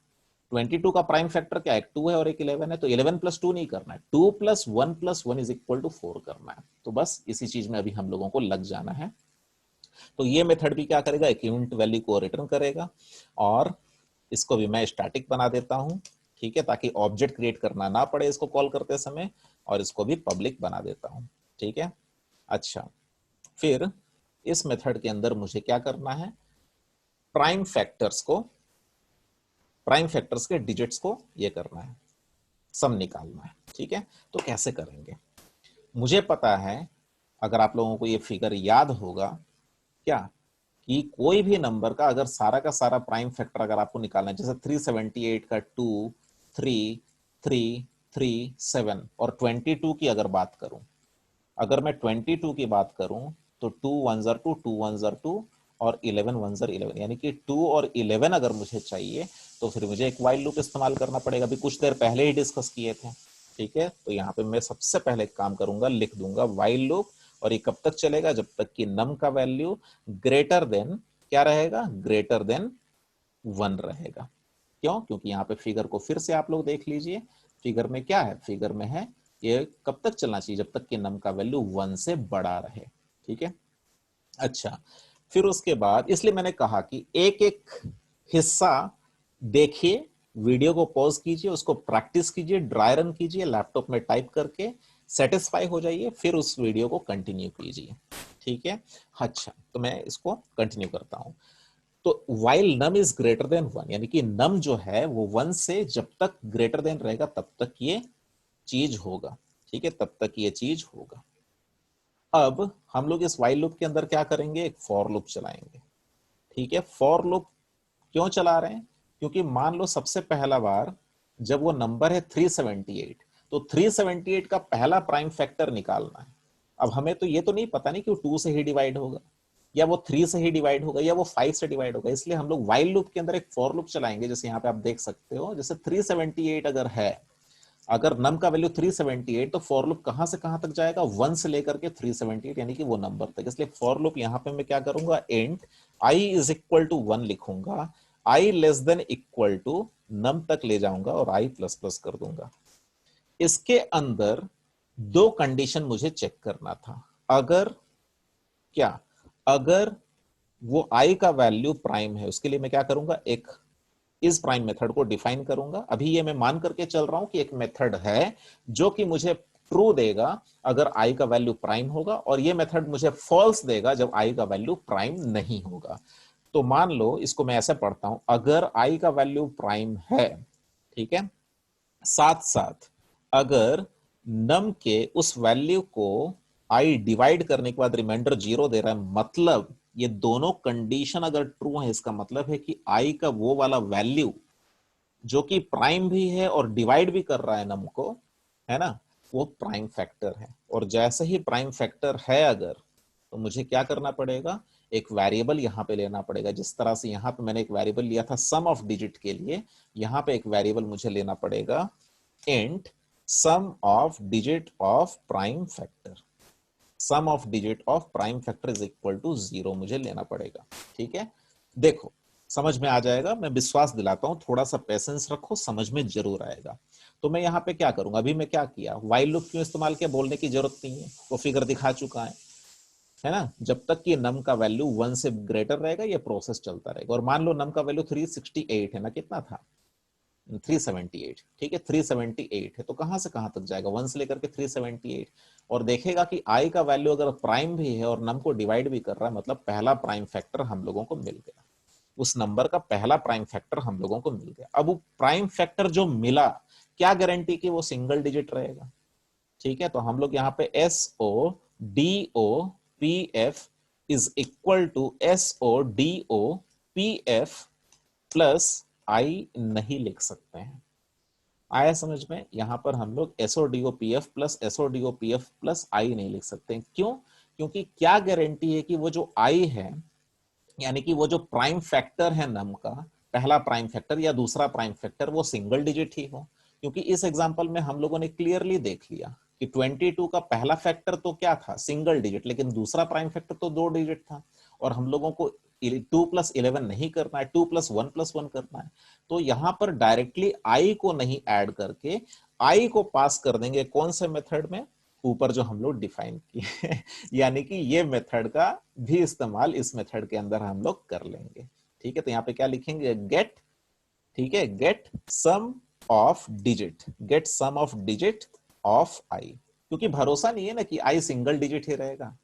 22 का प्राइम फैक्टर क्या है, 2 है और एक 11 है, तो 11 प्लस 2 नहीं करना है, 2 प्लस 1 इज इक्वल टू 4 करना है। तो बस इसी चीज में अभी हम लोगों को लग जाना है। तो ये मेथड भी क्या करेगा, एक यूनिट वैल्यू को रिटर्न करेगा और इसको भी मैं स्टैटिक बना देता हूं, ठीक है, ताकि ऑब्जेक्ट क्रिएट करना ना पड़े इसको कॉल करते समय, और इसको भी पब्लिक बना देता हूं। ठीक है, अच्छा, फिर इस मेथड के अंदर मुझे क्या करना है, प्राइम फैक्टर्स को, प्राइम फैक्टर्स के डिजिट्स को ये करना है, सम निकालना है। ठीक है, तो कैसे करेंगे, मुझे पता है, अगर आप लोगों को ये फिगर याद होगा क्या, कि कोई भी नंबर का अगर सारा का सारा प्राइम फैक्टर अगर आपको निकालना है, जैसे 378 का 2, 3, 3, 3, 7 और 22 की अगर बात करूं, अगर मैं 22 की बात करूं तो 2 1 जार 2, 2 1 जार 2 और 11 1 जार 11, यानी कि 2 और 11 अगर मुझे चाहिए तो फिर मुझे एक वाइल लूप इस्तेमाल करना पड़ेगा, अभी कुछ देर पहले ही डिस्कस किए थे। ठीक है, तो यहाँ पे मैं सबसे पहले एक काम करूंगा, लिख दूंगा वाइल लूप, और ये कब तक चलेगा, जब तक कि नम का वैल्यू ग्रेटर देन क्या रहेगा, ग्रेटर देन 1 रहेगा। क्यों, क्योंकि यहाँ पे फिगर को फिर से आप लोग देख लीजिए, फिगर में क्या है, फिगर में है ये कब तक चलना चाहिए, जब तक कि नम का वैल्यू 1 से बड़ा रहे। ठीक है, अच्छा, फिर उसके बाद इसलिए मैंने कहा कि एक एक हिस्सा देखिए, वीडियो को पॉज कीजिए, उसको प्रैक्टिस कीजिए, ड्राई रन कीजिए, लैपटॉप में टाइप करके सेटिस्फाई हो जाइए, फिर उस वीडियो को कंटिन्यू कीजिए। ठीक है, अच्छा, तो मैं इसको कंटिन्यू करता हूं। तो while num is greater than 1, यानी कि नम जो है वो 1 से जब तक ग्रेटर देन रहेगा तब तक ये चीज होगा। ठीक है, तब तक ये चीज होगा। अब हम लोग इस वाइल लूप के अंदर क्या करेंगे, एक फॉर लूप चलाएंगे। ठीक है, फॉर लूप क्यों चला रहे हैं, क्योंकि मान लो सबसे पहला बार जब वो नंबर है 378, तो 378 का पहला प्राइम फैक्टर निकालना है। अब हमें तो ये तो नहीं पता नहीं कि वो 2 से ही डिवाइड होगा, या वो 3 से ही डिवाइड होगा, या वो 5 से डिवाइड होगा। इसलिए हम लोग व्हाइल लूप के अंदर एक फॉर लूप चलाएंगे, जैसे यहाँ पे आप देख सकते हो। जैसे 378 अगर है, अगर नम का वैल्यू 378, तो फॉर लूप कहां से कहां तक जाएगा, 1 से लेकर के 378, यानी कि वो नंबर तक। इसलिए फॉर लूप यहां पे मैं क्या करूंगा, int i is equal to 1 लिखूंगा, i less than equal to num तक ले जाऊंगा और आई प्लस प्लस कर दूंगा। इसके अंदर दो कंडीशन मुझे चेक करना था। अगर क्या, अगर वो आई का वैल्यू प्राइम है, उसके लिए मैं क्या करूंगा, एक इस प्राइम मेथड को डिफाइन करूंगा। अभी ये मैं मान करके चल रहा हूं कि एक मेथड है जो कि मुझे ट्रू देगा अगर आई का वैल्यू प्राइम होगा, और ये मेथड मुझे फॉल्स देगा जब आई का वैल्यू प्राइम नहीं होगा। तो मान लो इसको मैं ऐसे पढ़ता हूं, अगर आई का वैल्यू प्राइम है, ठीक है, साथ साथ अगर नम के उस वैल्यू को आई डिवाइड करने के बाद रिमाइंडर 0 दे रहा है, मतलब ये दोनों कंडीशन अगर ट्रू है, इसका मतलब है कि आई का वो वाला वैल्यू जो कि प्राइम भी है और डिवाइड भी कर रहा है नम को, है ना, वो प्राइम फैक्टर है। और जैसे ही प्राइम फैक्टर है अगर, तो मुझे क्या करना पड़ेगा, एक वेरिएबल यहां पे लेना पड़ेगा। जिस तरह से यहां पे मैंने एक वेरिएबल लिया था सम ऑफ डिजिट के लिए, यहां पे एक वेरिएबल मुझे लेना पड़ेगा int sum of digit of prime factor. Sum of digit of prime factor is equal to 0 मुझे लेना पड़ेगा। ठीक है, देखो समझ में आ जाएगा, मैं विश्वास दिलाता हूं, थोड़ा सा पेशेंस रखो, समझ में जरूर आएगा। तो मैं यहाँ पे क्या करूंगा, अभी मैं क्या किया, व्हाइल लूप क्यों इस्तेमाल किया, बोलने की जरूरत नहीं है, वो फिगर दिखा चुका है ना। जब तक कि नम का वैल्यू 1 से ग्रेटर रहेगा ये प्रोसेस चलता रहेगा। और मान लो नम का वैल्यू 368 है ना, कितना था, 378, ठीक है, 378 है, तो कहां से कहां तक जाएगा, 1 से लेकर के 378। और देखेगा कि आई का वैल्यू अगर प्राइम भी है और नम को डिवाइड भी कर रहा है, मतलब पहला प्राइम फैक्टर हम लोगों को मिल गया, उस नंबर का पहला प्राइम फैक्टर हम लोगों को मिल गया। अब वो प्राइम फैक्टर जो मिला, क्या गारंटी कि वो सिंगल डिजिट रहेगा। ठीक है, तो हम लोग यहाँ पे S O D O P F is equal to S O D O P F plus i नहीं लिख सकते हैं। आया समझ में, यहां पर हम लोग एसओडीओपीएफ प्लस एसओडीओपीएफ प्लस आई नहीं लिख सकते हैं। क्यों, क्योंकि क्या गारंटी है कि वो जो आई है, यानी कि वो जो प्राइम फैक्टर है नम का, पहला प्राइम फैक्टर या दूसरा प्राइम फैक्टर, वो सिंगल डिजिट ही हो। क्योंकि इस एग्जांपल में हम लोगों ने क्लियरली देख लिया कि 22 का पहला फैक्टर तो क्या था, सिंगल डिजिट, लेकिन दूसरा प्राइम फैक्टर तो 2 डिजिट था। और हम लोगों को 2 प्लस 11 नहीं करना है, 2 प्लस 1 करना है। तो यहां पर डायरेक्टली आई को नहीं ऐड करके आई को पास कर देंगे कौन से मेथड में, ऊपर जो हम लोग डिफाइन किए यानी कि ये मेथड का भी इस्तेमाल इस मेथड के अंदर हम लोग कर लेंगे। ठीक है, तो यहाँ पे क्या लिखेंगे, गेट, ठीक है, get sum of digit, get sum of digit of i. क्योंकि भरोसा नहीं है ना कि आई सिंगल डिजिट ही रहेगा।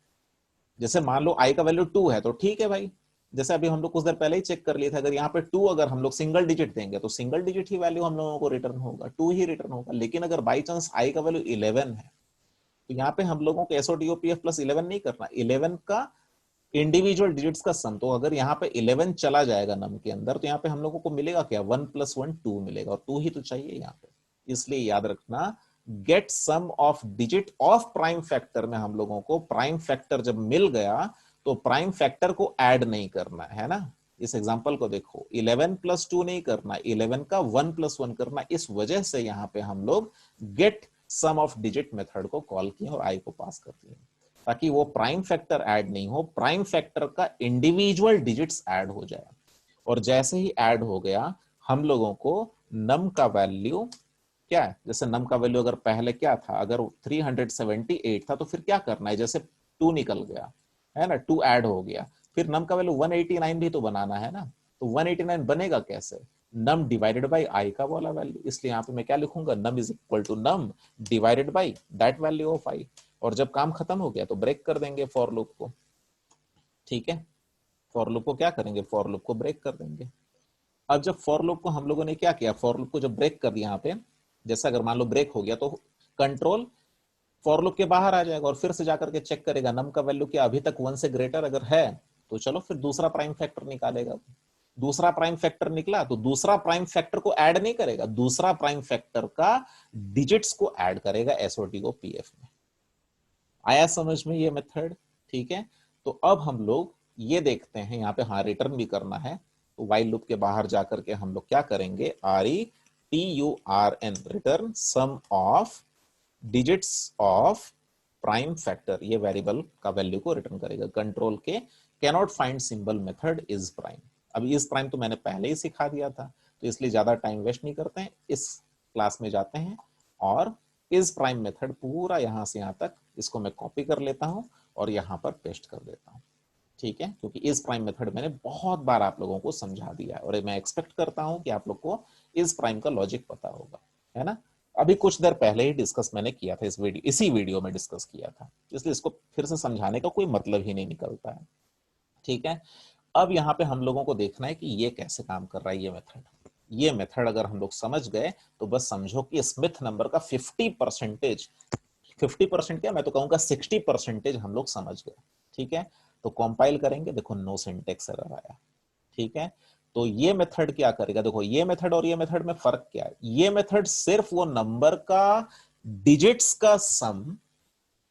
जैसे मान लो आई का वैल्यू 2 है, तो ठीक है भाई, जैसे अभी हम लोग कुछ देर पहले ही चेक कर लिए थे, अगर यहाँ पे 2 अगर हम लोग सिंगल डिजिट देंगे तो सिंगल डिजिट ही वैल्यू हम लोगों को रिटर्न होगा, 2 ही रिटर्न होगा। लेकिन अगर बाई चांस आई का वैल्यू 11 है, तो यहाँ पे हम लोगों को एसओडीओपीएफ प्लस 11 नहीं करना, 11 का इंडिविजुअल डिजिट्स का सम। तो अगर यहाँ पे 11 चला जाएगा नम के अंदर, तो यहाँ पे हम लोगों को मिलेगा क्या, 1 प्लस 1 2 मिलेगा, और 2 ही तो चाहिए यहाँ पे। इसलिए याद रखना, get sum of digit of prime factor में हम लोगों को प्राइम फैक्टर जब मिल गया तो प्राइम फैक्टर को ऐड नहीं करना है ना। इस एग्जांपल को देखो, 11 प्लस 2 नहीं करना, 11 का 1 प्लस 1 करना। इस वजह से यहाँ पे हम लोग get sum of digit method को कॉल किए और आई को पास कर दिए, ताकि वो प्राइम फैक्टर ऐड नहीं हो, प्राइम फैक्टर का इंडिविजुअल डिजिट्स ऐड हो जाए। और जैसे ही ऐड हो गया, हम लोगों को नम का वैल्यू क्या है, जैसे नम का वैल्यू अगर पहले क्या था, अगर 378 था, तो फिर क्या करना है, जैसे 2 निकल गया है ना, 2 ऐड हो गया, फिर नम का वैल्यू 189 भी तो बनाना है ना। तो 189 बनेगा कैसे, नम डिवाइडेड बाई आई का वाला वैल्यू। इसलिए यहाँ पे मैं क्या लिखूंगा, num is equal to num divided by that value of i. और जब काम खत्म हो गया तो ब्रेक कर देंगे फॉर लूप को। ठीक है, फॉर लूप को क्या करेंगे, फॉर लूप को ब्रेक कर देंगे। अब जब फॉर लूप को हम लोगों ने क्या किया, फॉर लूप को जब ब्रेक कर दिया यहाँ पे, जैसे अगर मान लो ब्रेक हो गया, तो कंट्रोल फॉर लूप के बाहर आ जाएगा और फिर से जाकर के चेक करेगा नम का वैल्यू क्या अभी तक 1 से ग्रेटर अगर है, तो चलो फिर दूसरा प्राइम फैक्टर निकालेगा। दूसरा प्राइम फैक्टर निकला तो दूसरा प्राइम फैक्टर को ऐड नहीं करेगा, दूसरा प्राइम फैक्टर का डिजिट्स को ऐड करेगा एसओडीओ पीएफ में। आया समझ में ये मेथड? ठीक है, तो अब हम लोग ये देखते हैं यहां पे, हाँ रिटर्न भी करना है, तो व्हाइल लूप के बाहर जाकर के हम लोग क्या करेंगे, RETURN return sum of digits of prime factor, ये वेरिएबल का वैल्यू को रिटर्न करेगा। Control K cannot find symbol method is prime. अभी इज प्राइम तो मैंने पहले ही सिखा दिया था, तो इसलिए ज्यादा टाइम वेस्ट नहीं करते हैं, इस क्लास में जाते हैं और इज प्राइम मेथड पूरा यहां से यहां तक इसको मैं कॉपी कर लेता हूं और यहां पर पेस्ट कर देता हूं। ठीक है, क्योंकि इज प्राइम मेथड मैंने बहुत बार आप लोगों को समझा दिया है और मैं एक्सपेक्ट करता हूं कि आप लोग को इज प्राइम का लॉजिक पता होगा, है ना। अभी कुछ देर पहले ही डिस्कस मैंने किया था, इसी वीडियो में डिस्कस किया था, इसलिए इसको फिर से समझाने का कोई मतलब ही नहीं निकलता है। ठीक है, अब यहाँ पे हम लोगों को देखना है कि ये कैसे काम कर रहा है ये मेथड। ये मेथड अगर हम लोग समझ गए तो बस समझो कि स्मिथ नंबर का 50%, 50% क्या, मैं तो कहूंगा 60% हम लोग समझ गए। ठीक है, तो कंपाइल करेंगे, देखो नो सिंटेक्स एरर आया। ठीक है, तो ये मेथड क्या करेगा, देखो ये मेथड और ये मेथड में फर्क क्या है, ये मेथड सिर्फ वो नंबर का डिजिट्स का सम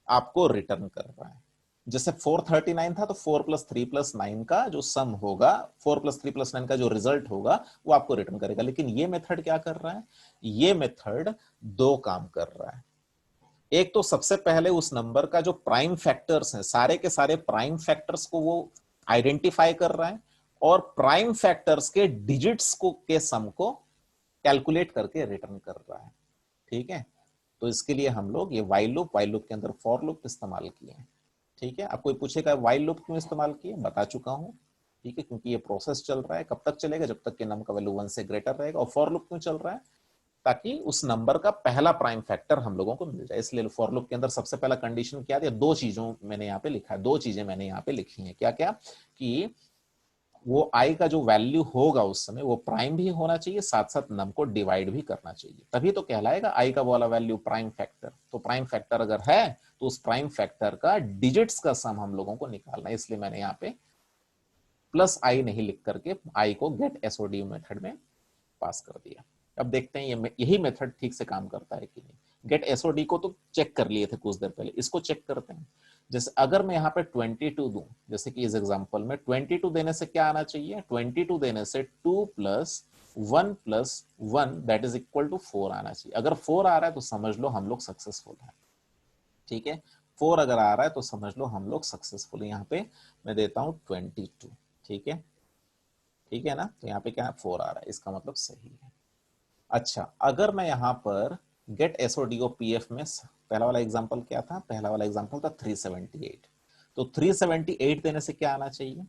आपको रिटर्न कर रहा है। जैसे 439 था तो 4+3+9 का जो सम होगा, 4+3+9 का जो रिजल्ट होगा वो आपको रिटर्न करेगा। लेकिन ये मेथड क्या कर रहा है, ये मेथड दो काम कर रहा है। एक तो सबसे पहले उस नंबर का जो प्राइम फैक्टर्स हैं, सारे के सारे प्राइम फैक्टर्स को वो आइडेंटिफाई कर रहा है और प्राइम फैक्टर्स के डिजिट्स को के सम को कैलकुलेट करके रिटर्न कर रहा है। ठीक है, तो इसके लिए हम लोग ये व्हाइल लूप के अंदर फॉर लूप इस्तेमाल किए हैं। ठीक है, अब कोई पूछेगा व्हाइल लूप क्यों इस्तेमाल किए, बता चुका हूं। ठीक है, क्योंकि ये प्रोसेस चल रहा है, कब तक चलेगा, जब तक कि नम का वैल्यू 1 से ग्रेटर रहेगा। और फॉर लूप क्यों चल रहा है, ताकि उस नंबर का पहला प्राइम फैक्टर हम लोगों को मिल जाए। इसलिए फॉर लूप के अंदर सबसे पहला कंडीशन क्या दिया, दो चीजों मैंने यहाँ पे लिखा है, दो चीजें मैंने यहाँ पे लिखी हैं। क्या क्या, कि वो आई का जो वैल्यू होगा उस समय वो प्राइम भी होना चाहिए, साथ साथ नम को डिवाइड भी करना चाहिए, तभी तो कहलाएगा आई का वाला वैल्यू प्राइम फैक्टर। तो प्राइम फैक्टर अगर है तो उस प्राइम फैक्टर का डिजिट्स का सम हम लोगों को निकालना है। इसलिए मैंने यहाँ पे प्लस आई नहीं लिख करके आई को गेट एसओडी मेथड में पास कर दिया। अब देखते हैं यही मेथड ठीक से काम करता है कि नहीं। गेट एसओडी को तो चेक कर लिए थे कुछ देर पहले, इसको चेक करते हैं। जैसे अगर मैं यहाँ पे 22 दूं, जैसे कि इस एग्जांपल में 22 देने से क्या आना चाहिए, 22 देने से 2+1+1 दैट इज इक्वल टू 4 आना चाहिए। अगर 4 आ रहा है तो समझ लो हम लोग सक्सेसफुल है। ठीक है, 4 अगर आ रहा है तो समझ लो हम लोग सक्सेसफुल है। यहाँ पे मैं देता हूं 22। ठीक है, ठीक है ना, तो यहाँ पे क्या 4 आ रहा है, इसका मतलब सही है। अच्छा, अगर मैं यहां पर गेट एसओडीओ पीएफ में, पहला वाला एग्जांपल क्या था, पहला वाला एग्जांपल था 378, तो 378 देने से क्या आना चाहिए,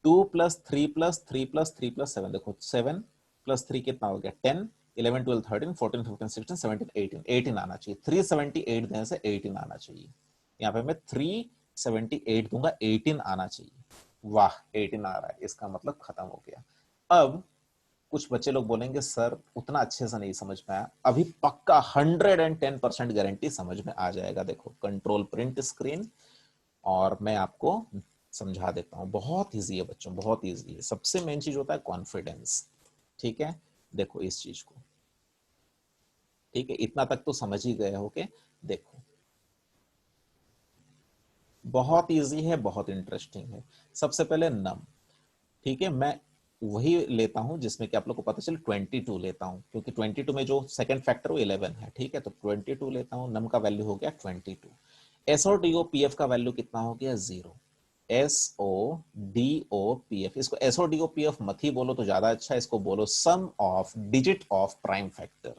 2+3+3+3+7, देखो 7+3 कितना हो गया 10, 11 12 13 14 15 16 17 18, 18 आना चाहिए। 378 देने से 18 आना चाहिए। यहाँ पे मैं 378 दूंगा, 18 आना चाहिए। वाह, 18 आ रहा है, इसका मतलब खत्म हो गया। अब कुछ बच्चे लोग बोलेंगे सर उतना अच्छे से नहीं समझ में आया, अभी पक्का 110% गारंटी समझ में आ जाएगा। देखो कंट्रोल प्रिंट स्क्रीन और मैं आपको समझा देता हूं। बहुत इजी है बच्चों, बहुत इजी है। सबसे मेन चीज होता है कॉन्फिडेंस। ठीक है, देखो इस चीज को, ठीक है, इतना तक तो समझ ही गए हो के, देखो बहुत इजी है, बहुत इंटरेस्टिंग है। सबसे पहले नम, ठीक है, मैं वही लेता हूं जिसमें कि आप लोग को पता चले 22 लेता हूं, क्योंकि 22 में जो सेकंड फैक्टर वो 11 है। ठीक है, तो 22 लेता हूं, नम का वैल्यू हो गया 22। एस और डी ओ पी एफ का वैल्यू कितना हो गया 0। S O D O P F, इसको S O D O P F मत ही बोलो तो ज्यादा अच्छा है, इसको बोलो sum of digit of prime factor.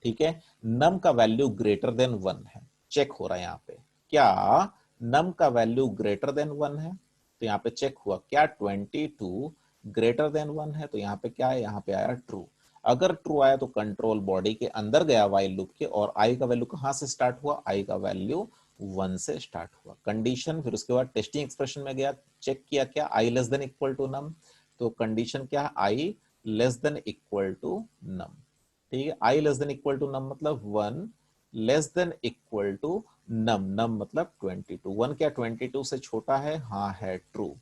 ठीक है, नम का वैल्यू ग्रेटर देन 1 है, चेक हो रहा है यहाँ पे, क्या नम का वैल्यू ग्रेटर देन 1 है, तो यहाँ पे चेक हुआ क्या 22 ग्रेटर देन 1 है, तो यहाँ पे क्या है, यहाँ पे आया ट्रू। अगर ट्रू आया तो कंट्रोल बॉडी के अंदर गया व्हाइल लूप के, और आई का वैल्यू कहां से स्टार्ट हुआ, आई का वैल्यू 1 से स्टार्ट हुआ कंडीशन। फिर उसके बाद टेस्टिंग एक्सप्रेशन में गया, चेक किया क्या आई लेस देन इक्वल टू नम, तो कंडीशन क्या है, i less than equal to नम। ठीक है, i less than equal to नम मतलब 1 लेस देन इक्वल टू नम, नम मतलब 22, 1 क्या 22 से छोटा है, हाँ है ट्रू।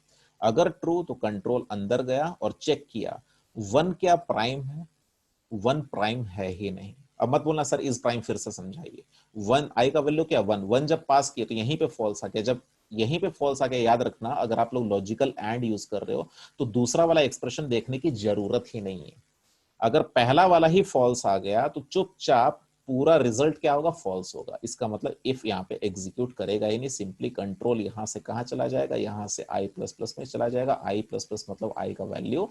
अगर ट्रू तो कंट्रोल अंदर गया और चेक किया 1 क्या प्राइम है, 1 प्राइम है ही नहीं। अब मत बोलना सर इज प्राइम, फिर से समझाइए। 1 आई का वैल्यू क्या 1, 1 जब पास किए तो यहीं पे फॉल्स आ गया। जब यहीं पे फॉल्स आ गया, याद रखना अगर आप लोग लॉजिकल एंड यूज कर रहे हो तो दूसरा वाला एक्सप्रेशन देखने की जरूरत ही नहीं है। अगर पहला वाला ही फॉल्स आ गया तो चुपचाप पूरा रिजल्ट क्या होगा, फॉल्स होगा। इसका मतलब इफ यहाँ पे एग्जीक्यूट करेगा ही नहीं, सिंपली कंट्रोल यहां से कहां चला जाएगा, यहां से आई प्लस प्लस में चला जाएगा। आई प्लस प्लस मतलब आई का वैल्यू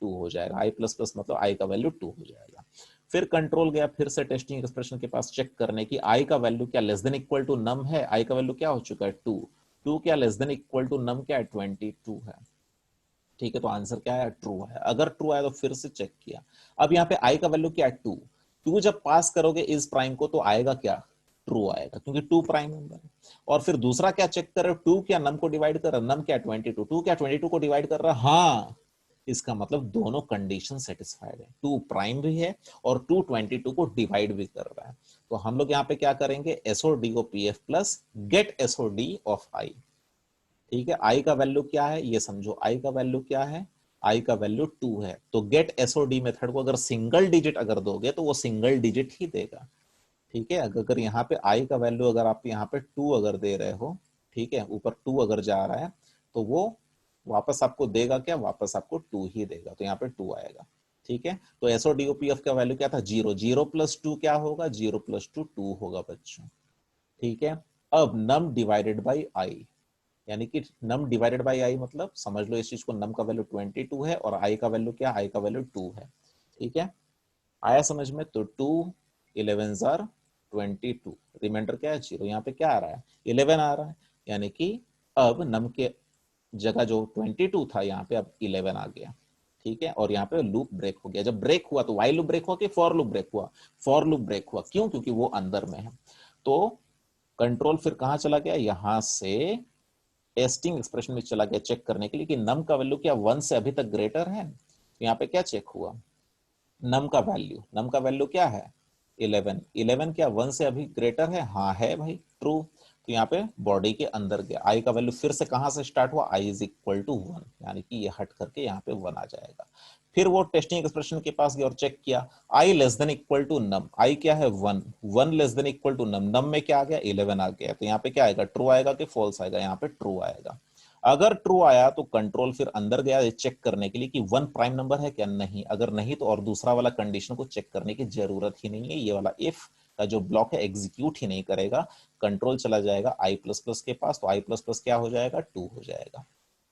2 हो जाएगा, आई प्लस प्लस मतलब आई का वैल्यू 2 हो जाएगा। फिर कंट्रोल गया फिर से टेस्टिंग एक्सप्रेशन के पास चेक करने की आई का वैल्यू क्या less than equal to num है। आई का वैल्यू क्या हो चुका है 2, 2 क्या less than equal to num क्या है 22 है। ठीक है, तो आंसर क्या है, ट्रू है। अगर ट्रू आया तो फिर से चेक किया। अब यहाँ पे आई का वैल्यू क्या है 2, 2 जब पास करोगे इस प्राइम को तो आएगा क्या, ट्रू आएगा, क्योंकि 2 प्राइम नंबर है। और फिर दूसरा क्या चेक कर रहे हो, 2 क्या नम को डिवाइड कर रहा है, नम क्या 22, 2 क्या 22 को डिवाइड कर रहा है, हाँ। इसका मतलब दोनों कंडीशन सेटिस्फाइड है, 2 प्राइम भी है और 2 22 को डिवाइड भी कर रहा है। तो हम लोग यहाँ पे क्या करेंगे, एसओडी को PF plus get SOD of i. ठीक है, आई का वैल्यू क्या है ये समझो, आई का वैल्यू क्या है, आई का वैल्यू 2 है। तो गेट एसओडी मेथड को अगर सिंगल डिजिट अगर दोगे तो वो सिंगल डिजिट ही देगा। ठीक है, अगर यहाँ पे आई का वैल्यू अगर आप यहाँ पे 2 अगर दे रहे हो, ठीक है, ऊपर 2 अगर जा रहा है तो वो वापस आपको देगा क्या, वापस आपको 2 ही देगा, तो यहाँ पे 2 आएगा। ठीक है, तो एसओडीओपीएफ का वैल्यू क्या था 0, 0 प्लस 2 क्या होगा, 0 प्लस 2 2 होगा बच्चों। ठीक है, अब नम डिवाइडेड बाई आई, यानी कि नम डिवाइडेड बाई आई मतलब समझ लो इस चीज को, नम का वैल्यू 22 है और आई का वैल्यू क्या, आई का वैल्यू 2 है। ठीक है, आया समझ में, तो 2 11 जार 22, रिमाइंडर क्या है 0, यहाँ पे क्या आ रहा है 11 आ रहा है, यानी कि अब नम के जगह जो 22 था यहाँ पे अब 11 आ गया। ठीक है, और यहाँ पे लूप ब्रेक हो गया। जब ब्रेक हुआ तो वाइल लूप ब्रेक हुआ कि फॉर लूप ब्रेक हुआ, फॉर लूप ब्रेक हुआ, क्यों, क्योंकि वो अंदर में है। तो कंट्रोल फिर कहां चला गया, यहां से टेस्टिंग एक्सप्रेशन में चला गया चेक करने के लिए कि नम का वैल्यू क्या 1 से अभी तक ग्रेटर है। तो यहाँ पे क्या चेक हुआ, नम का वैल्यू, नम का वैल्यू क्या है 11, 11 क्या 1 से अभी ग्रेटर है, हाँ है भाई, ट्रू। तो यहाँ पे बॉडी के अंदर गया, आई का वैल्यू फिर से कहां से स्टार्ट हुआ, आई इज इक्वल टू 1, यानी कि ये हट करके यहाँ पे 1 आ जाएगा। फिर वो टेस्टिंग एक्सप्रेशन के पास गया और चेक किया, आई लेस देन इक्वल टू नम, आई क्या है 1, 1 लेस देन इक्वल टू नम, नम में क्या आ गया 11 आ गया। तो यहाँ पे क्या आएगा, ट्रू आएगा कि फॉल्स आएगा, यहाँ पे ट्रू आएगा। अगर ट्रू आया तो कंट्रोल फिर अंदर गया चेक करने के लिए कि 1 प्राइम नंबर है क्या, नहीं, अगर नहीं तो और दूसरा वाला कंडीशन को चेक करने की जरूरत ही नहीं है, ये वाला इफ का जो ब्लॉक है एग्जीक्यूट ही नहीं करेगा। कंट्रोल चला जाएगा आई प्लस प्लस के पास, तो आई प्लस प्लस क्या हो जाएगा 2 हो जाएगा।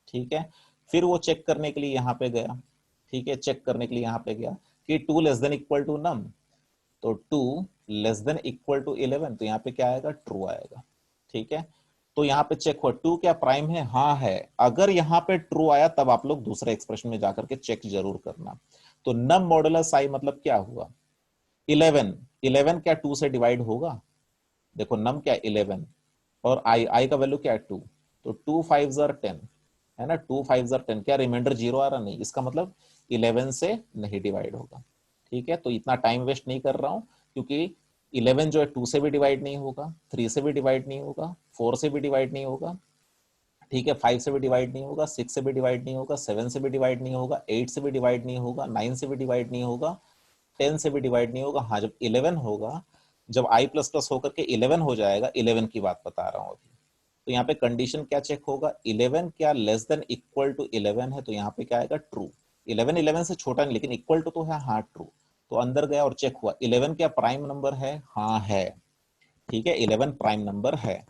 ठीक है, फिर वो चेक करने के लिए यहाँ पे गया, ठीक है, चेक करने के लिए यहाँ पे गया कि 2 लेस देन इक्वल टू नम, तो 2 लेस देन इक्वल टू 11, तो यहाँ पे क्या आएगा, ट्रू आएगा। ठीक है, तो यहाँ पे चेक हुआ 2 क्या प्राइम है, हाँ है। अगर यहाँ पे ट्रू आया तब आप लोग दूसरे एक्सप्रेशन में जाकर के चेक जरूर करना। तो नम मॉडुलस आई मतलब क्या हुआ 11, 11 क्या 2 से डिवाइड होगा, देखो नम क्या 11 और आई, आई का वैल्यू क्या है 2, तो 2 5 जार 10 है ना, 2 5 जार 10, क्या रिमाइंडर 0 आ रहा, नहीं, इसका मतलब 11 से नहीं डिवाइड होगा। ठीक है, तो इतना टाइम वेस्ट नहीं कर रहा हूं, क्योंकि 11 जो है 2 से भी डिवाइड नहीं होगा, 3 से भी डिवाइड नहीं होगा, 4 से भी डिवाइड नहीं होगा, ठीक है, 5 से भी डिवाइड नहीं होगा, 6 से भी डिवाइड नहीं होगा, 7 से भी डिवाइड नहीं होगा, 8 से भी डिवाइड नहीं होगा, 9 से भी डिवाइड नहीं होगा, 10 से भी डिवाइड नहीं होगा। हाँ, जब 11 होगा, जब आई प्लस प्लस होकर के 11 हो जाएगा, 11 की बात बता रहा हूं अभी, तो यहाँ पे कंडीशन क्या चेक होगा, 11 क्या लेस देन इक्वल टू 11 है, तो यहाँ पे क्या आएगा ट्रू। 11 11 से छोटा नहीं लेकिन इक्वल टू तो है, हाँ ट्रू। तो अंदर गया और चेक हुआ 11 क्या प्राइम नंबर है, हाँ है। ठीक है, 11 प्राइम नंबर है।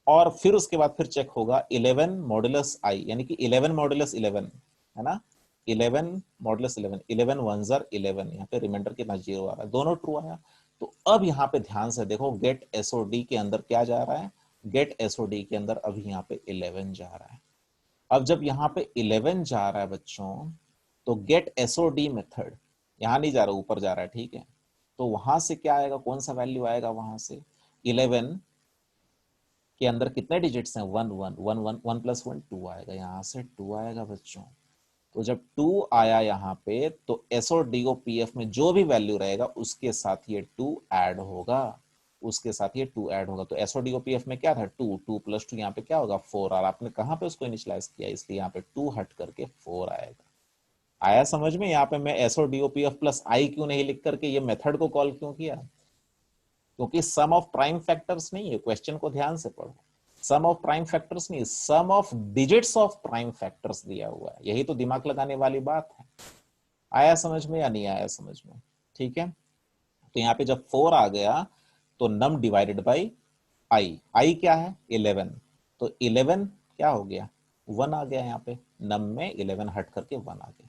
और फिर उसके बाद फिर चेक होगा 11 मॉडुलस आई, यानी कि 11 मॉडुलस 11 है ना, 11 मॉडुलस 11, 11 वन जार 11, यहाँ पे रिमाइंडर कितना 0 आ रहा है, दोनों ट्रू आया। तो अब यहाँ पे ध्यान से देखो गेट एसओडी के अंदर क्या जा रहा है, गेट एसओडी के अंदर अभी यहाँ पे 11 जा रहा है। अब जब यहाँ पे 11 जा रहा है बच्चों, तो गेट एसओडी मेथड यहाँ नहीं जा रहा, ऊपर जा रहा है। ठीक है, तो वहां से क्या आएगा, कौन सा वैल्यू आएगा वहां से, 11 के अंदर कितने डिजिट्स हैं, 1 1 1 1 1 प्लस 1 2 आएगा, यहाँ से 2 आएगा बच्चों। तो जब 2 आया यहाँ पे तो एस और डी ओ पी एफ में जो भी वैल्यू रहेगा उसके साथ ये 2 ऐड होगा। उसके साथ ये 2 ऐड होगा, तो एसओडीओपीएफ में क्या था 2, 2 + 2 यहाँ पे क्या होगा 4, और आपने कहाँ पे उसको इनिशियलाइज किया, इसलिए यहाँ पे 2 हट करके 4 आएगा। आया समझ में? यहाँ पे मैं एसओडीओपीएफ प्लस आई क्यों नहीं लिख करके ये मेथड को कॉल क्यों किया? क्योंकि सम ऑफ प्राइम फैक्टर्स नहीं है, क्वेश्चन को ध्यान से पढ़ो, सम ऑफ प्राइम फैक्टर्स नहीं, sum of digits of prime factors दिया हुआ है, यही तो दिमाग लगाने वाली बात है। आया समझ में या नहीं आया समझ में? ठीक है, तो यहाँ पे जब 4 आ गया तो नम डिवाइडेड बाई आई क्या है 11, तो 11 क्या हो गया 1 आ गया, यहाँ पे नम में 11 हट करके 1 आ गया।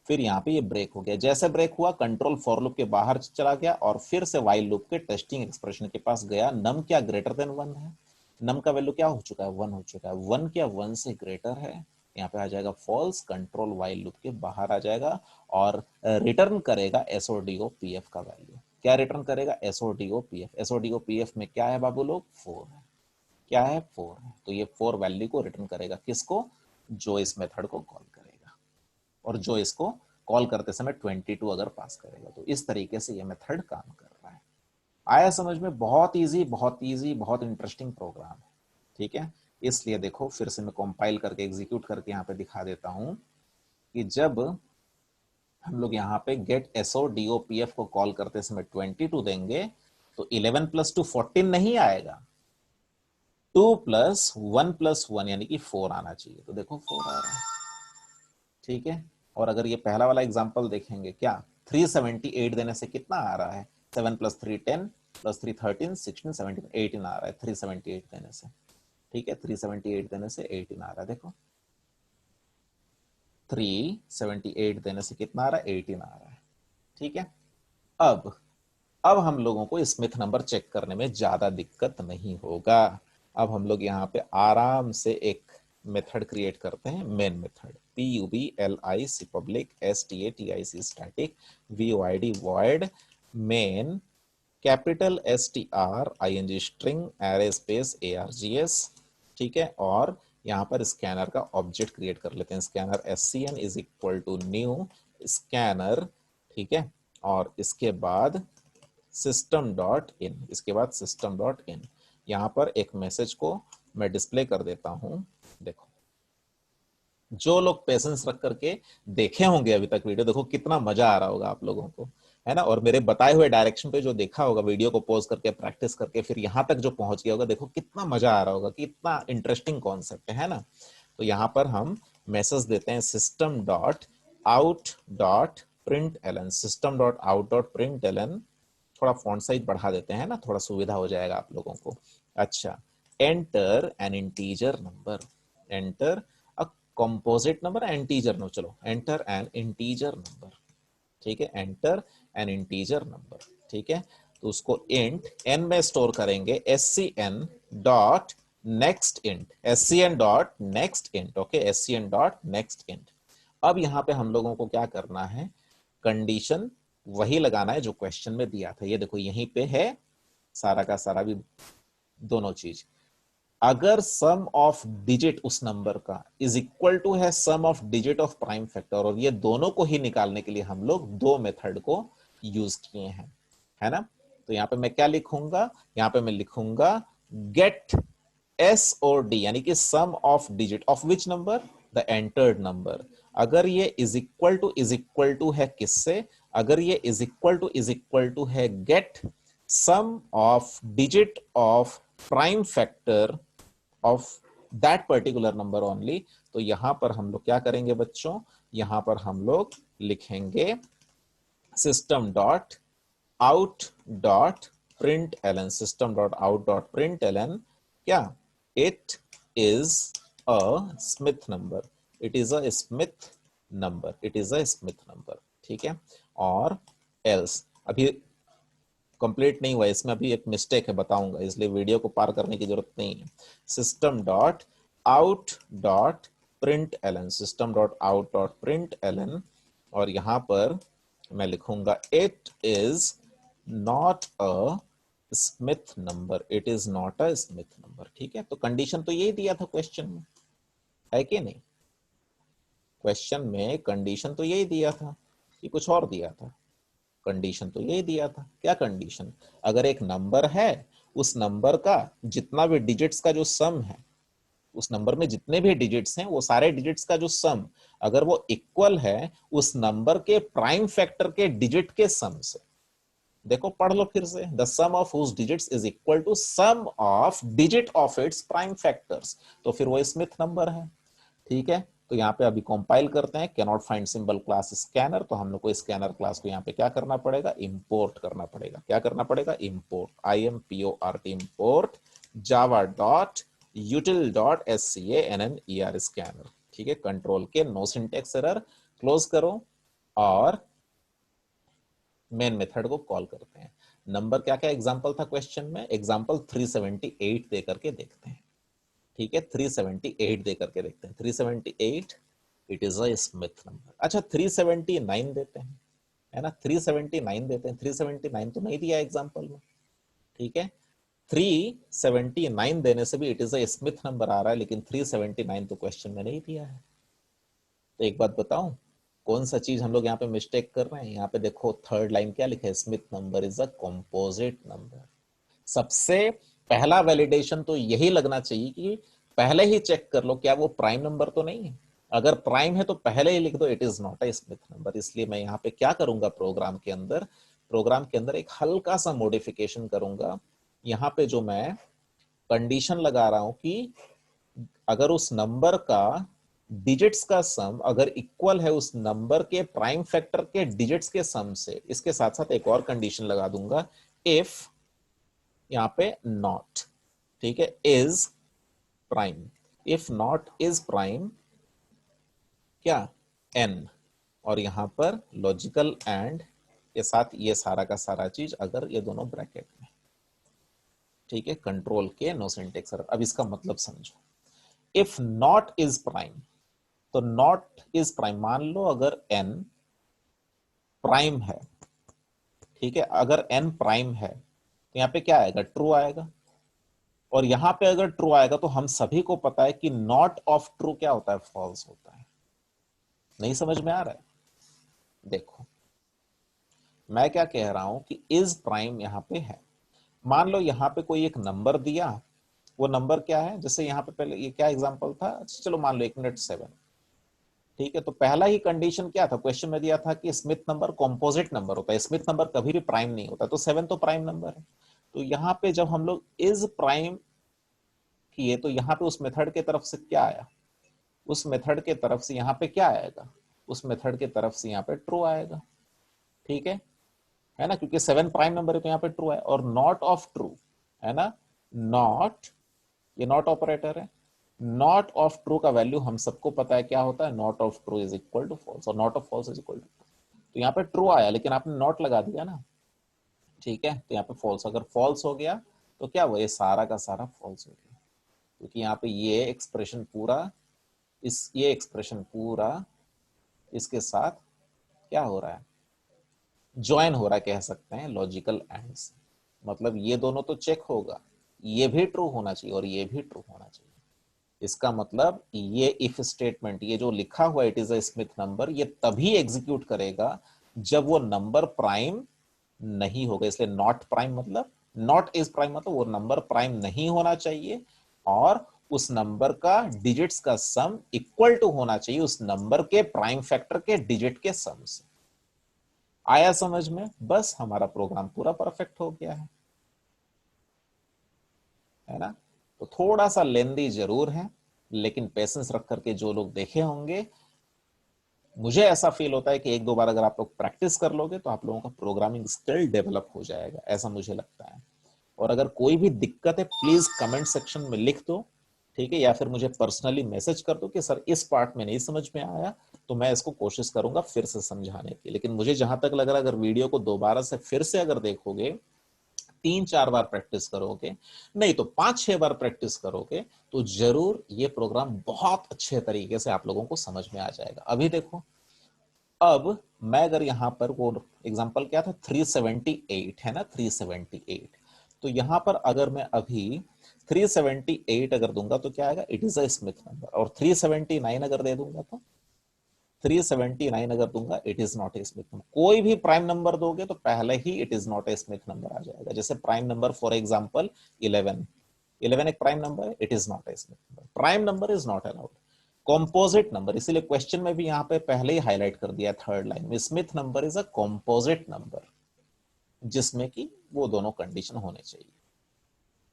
फिर यहाँ पे ये ब्रेक हो गया, जैसे ब्रेक हुआ कंट्रोल फॉर लूप के बाहर चला गया और फिर से वाइल लूप के टेस्टिंग एक्सप्रेशन के पास गया, नम क्या ग्रेटर देन 1 है, नम का वैल्यू क्या हो चुका है 1 हो चुका है, 1 क्या 1 से ग्रेटर है, यहाँ पे आ जाएगा फॉल्स, कंट्रोल वाइल लूप के बाहर आ जाएगा और रिटर्न करेगा एसओडीओ पीएफ का वैल्यू। क्या रिटर्न करेगा एसओडीओ पीएफ, एसओडीओ पीएफ में क्या है बाबू लोग 4 है, क्या है 4 है, तो ये 4 वैल्यू को रिटर्न करेगा, किसको, जो इस मेथड को कॉल करेगा, और जो इसको कॉल करते समय 22 अगर पास करेगा, तो इस तरीके से ये मेथड काम कर रहा है। आया समझ में? बहुत इजी, बहुत इजी, बहुत इंटरेस्टिंग प्रोग्राम है। ठीक है, इसलिए देखो फिर से मैं कंपाइल करके एग्जीक्यूट करके यहाँ पे दिखा देता हूं कि जब हम लोग यहाँ पे गेट एसओडीओपीएफ को कॉल करते समय 22 देंगे तो 11 + 2 14 नहीं आएगा, 2 + 1 + 1 यानी कि 4 आना चाहिए, तो देखो 4 आ रहा है। ठीक है, और अगर ये पहला वाला एग्जांपल देखेंगे क्या 378 देने से कितना आ रहा है, 7 + 3 10 + 3 13 16 17 18 आ रहा है 378 देने से। ठीक है, 378 देने से 18 आ रहा है, देखो 378 देने से कितना आ रहा है 18 आ रहा है। ठीक है, अब हम लोगों को स्मिथ नंबर चेक करने में ज्यादा दिक्कत नहीं होगा। अब हम लोग यहाँ पे आराम से एक मेथड क्रिएट करते हैं, main method, PUBLIC public STATIC static VOID void main capital STRING string array space ARGS। ठीक है, और यहाँ पर स्कैनर का ऑब्जेक्ट क्रिएट कर लेते हैं, scanner SCN is equal to new scanner. ठीक है, और इसके बाद सिस्टम डॉट इन, इसके बाद सिस्टम डॉट इन, यहां पर एक मैसेज को मैं डिस्प्ले कर देता हूं। देखो जो लोग पेशेंस रख करके देखे होंगे अभी तक वीडियो, देखो कितना मजा आ रहा होगा आप लोगों को, है ना, और मेरे बताए हुए डायरेक्शन पे जो देखा होगा वीडियो को पॉज करके प्रैक्टिस करके फिर यहां तक जो पहुंच गया होगा, देखो कितना मजा आ रहा होगा, कितना इंटरेस्टिंग कॉन्सेप्ट है ना। तो यहां पर हम मैसेज देते हैं system dot out dot print Elon, system dot out dot print LN, थोड़ा फॉन्ट साइज बढ़ा देते हैं ना, थोड़ा सुविधा हो जाएगा आप लोगों को। अच्छा, enter N integer number, enter a composite number, integer number, चलो एंटर एन इंटीजर नंबर। ठीक है, एंटर एन इंटीजर नंबर। ठीक है, तो उसको इंट एन में स्टोर करेंगे, SCN dot next int, SCN dot next int. Okay, SCN dot next int. अब यहां पे हम लोगों को क्या करना है, कंडीशन वही लगाना है जो क्वेश्चन में दिया था, ये देखो यहीं पे है सारा का सारा भी दोनों चीज। अगर सम ऑफ डिजिट उस नंबर का इज इक्वल टू है sum of digit of prime factor, और ये दोनों को ही निकालने के लिए हम लोग दो मेथड को यूज किए हैं, है ना। तो यहां पे मैं क्या लिखूंगा, यहां पे मैं लिखूंगा गेट एस और डी, यानी कि sum of digit of which number, the entered number. अगर ये इज इक्वल टू है किससे, अगर ये इज इक्वल टू है get sum of digit of prime factor of that particular number only, तो यहां पर हम लोग क्या करेंगे बच्चों, यहां पर हम लोग लिखेंगे system dot out dot print Elon, system dot out dot print ln, क्या it is a Smith number, it is a Smith number, it is a Smith number. ठीक है, और एल्स अभी कंप्लीट नहीं हुआ, इसमें अभी एक मिस्टेक है बताऊंगा, इसलिए वीडियो को पार करने की जरूरत नहीं है। System dot out dot print Elon, system dot out dot print LN, और यहां पर मैं लिखूंगा it is not a Smith number, it is not a Smith number. ठीक है, तो कंडीशन तो यही दिया था क्वेश्चन में, है कि नहीं, क्वेश्चन में कंडीशन तो यही दिया था कि कुछ और दिया था, कंडीशन तो यही दिया था। क्या कंडीशन, अगर एक नंबर है उस नंबर का जितना भी डिजिट्स का जो सम है, उस नंबर में जितने भी डिजिट्स हैं वो सारे डिजिट्स का जो सम अगर वो इक्वल है उस नंबर के प्राइम फैक्टर के डिजिट के सम से। देखो पढ़ लो फिर से, the sum of whose digits is equal to sum of digit of its prime factors, तो फिर वो स्मिथ नंबर है। ठीक है, तो यहाँ पे अभी कंपाइल करते हैं, can not find symbol class scanner, तो हम लोग को स्कैनर क्लास को यहाँ पे क्या करना पड़ेगा, इंपोर्ट करना पड़ेगा। क्या करना पड़ेगा, import, IMPORT import Java dot यूटिल dot SCANNER scanner. ठीक है, कंट्रोल के नो सिंटेक्स एरर, क्लोज करो और मेन मेथड को कॉल करते हैं। नंबर क्या क्या एग्जांपल था क्वेश्चन में, एग्जांपल 378 दे करके देखते हैं। ठीक है, 378 दे करके देखते हैं। 378 it is a Smith number. अच्छा 379 देते हैं, है ना, 379 देते हैं। 379 तो नहीं दिया एग्जांपल में। ठीक है, 379 देने से भी it is a Smith number आ रहा है, लेकिन 379 तो क्वेश्चन में नहीं दिया है। तो एक बात बताऊं, कौन सा चीज हम लोग यहाँ पे मिस्टेक कर रहे हैं। यहाँ पे देखो थर्ड लाइन क्या लिखा है, Smith number is a composite number. सबसे पहला वैलिडेशन तो यही लगना चाहिए कि पहले ही चेक कर लो क्या वो प्राइम नंबर तो नहीं है। अगर प्राइम है तो पहले ही लिख दो it is not a Smith number. इसलिए मैं यहाँ पे क्या करूंगा, प्रोग्राम के अंदर एक हल्का सा मॉडिफिकेशन करूंगा। यहाँ पे जो मैं कंडीशन लगा रहा हूं कि अगर उस नंबर का डिजिट्स का सम अगर इक्वल है उस नंबर के प्राइम फैक्टर के डिजिट्स के सम से, इसके साथ साथ एक और कंडीशन लगा दूंगा, इफ यहां पे नॉट, ठीक है, is prime. If not is prime क्या, एन, और यहां पर लॉजिकल एंड के साथ ये सारा का सारा चीज अगर ये दोनों ब्रैकेट में। ठीक है, कंट्रोल के नो सिंटेक्स। अब इसका मतलब समझो, इफ नॉट इज प्राइम, तो नॉट इज प्राइम, मान लो अगर एन प्राइम है, ठीक है, अगर एन प्राइम है तो यहां पे क्या आएगा, ट्रू आएगा। और यहां पे अगर ट्रू आएगा तो हम सभी को पता है कि नॉट ऑफ ट्रू क्या होता है, फॉल्स होता है। नहीं समझ में आ रहा है, देखो मैं क्या कह रहा हूं कि इज प्राइम यहां पे है। मान लो यहां पे कोई एक नंबर दिया, वो नंबर क्या है, जैसे यहां पे पहले ये क्या एग्जांपल था, चलो मान लो 1 मिनट 7। ठीक है, तो पहला ही कंडीशन क्या था, क्वेश्चन में दिया था कि स्मिथ नंबर कॉम्पोजिट नंबर होता है, स्मिथ नंबर कभी भी प्राइम नहीं होता, तो 7 तो प्राइम नंबर है। तो यहां पे जब हम लोग इज प्राइम किए तो यहां पे उस मेथड के तरफ से क्या आया, उस मेथड के तरफ से यहां पे क्या आएगा, उस मेथड के तरफ से यहां पे ट्रू आएगा। ठीक है ना, क्योंकि 7 प्राइम नंबर है तो यहाँ पे ट्रू है। और नॉट ऑफ ट्रू, है ना, नॉट, ये नॉट ऑपरेटर है, नॉट ऑफ ट्रू का वैल्यू हम सबको पता है क्या होता है, not of true is equal to false, और not of false is equal to true. तो यहाँ पे ट्रू आया लेकिन आपने नॉट लगा दिया ना, ठीक है, तो यहाँ पे फॉल्स, अगर फॉल्स हो गया तो क्या हुआ, ये सारा का सारा फॉल्स हो गया, क्योंकि यहाँ पे ये एक्सप्रेशन पूरा, ये एक्सप्रेशन पूरा इसके साथ क्या हो रहा है, ज्वाइन हो रहा है, कह सकते हैं लॉजिकल एंड से। मतलब ये दोनों तो चेक होगा, ये भी ट्रू होना चाहिए और ये भी ट्रू होना चाहिए। इसका मतलब ये इफ स्टेटमेंट, ये जो लिखा हुआ it is a Smith number, ये तभी एग्जीक्यूट करेगा जब वो नंबर प्राइम नहीं होगा। इसलिए नॉट प्राइम मतलब, नॉट इज प्राइम मतलब वो नंबर प्राइम नहीं होना चाहिए, और उस नंबर का डिजिट्स का सम इक्वल टू होना चाहिए उस नंबर के प्राइम फैक्टर के डिजिट के सम से। आया समझ में, बस हमारा प्रोग्राम पूरा परफेक्ट हो गया है ना। तो थोड़ा सा लेंदी जरूर है, लेकिन पेशेंस रख करके जो लोग देखे होंगे, मुझे ऐसा फील होता है कि एक दो बार अगर आप लोग प्रैक्टिस कर लोगे तो आप लोगों का प्रोग्रामिंग स्किल डेवलप हो जाएगा, ऐसा मुझे लगता है। और अगर कोई भी दिक्कत है प्लीज कमेंट सेक्शन में लिख दो, ठीक है, या फिर मुझे पर्सनली मैसेज कर दो कि सर इस पार्ट में नहीं समझ में आया, तो मैं इसको कोशिश करूंगा फिर से समझाने की। लेकिन मुझे जहां तक लग रहा है अगर वीडियो को दोबारा से फिर से अगर देखोगे, 3-4 बार प्रैक्टिस करोगे, नहीं तो 5-6 बार प्रैक्टिस करोगे, तो जरूर ये प्रोग्राम बहुत अच्छे तरीके से आप लोगों को समझ में आ जाएगा। अभी देखो, अब मैं अगर यहां पर वो एग्जांपल क्या था, 378 है ना, 378, तो यहां पर अगर मैं अभी 378 अगर दूंगा तो क्या आएगा, it is a Smith number. और 379 अगर दे दूंगा तो 379 अगर दूंगा it is not a Smith number. कोई भी प्राइम नंबर दोगे तो पहले ही it is not a Smith number आ जाएगा। जैसे प्राइम नंबर फॉर एग्जांपल 11 एक प्राइम नंबर है, it is not a Smith number. Prime number is not allowed. Composite number, इसीलिए क्वेश्चन में भी यहां पे पहले ही हाईलाइट कर दिया थर्ड लाइन में, Smith number is a composite number, जिसमें कि वो दोनों कंडीशन होने चाहिए।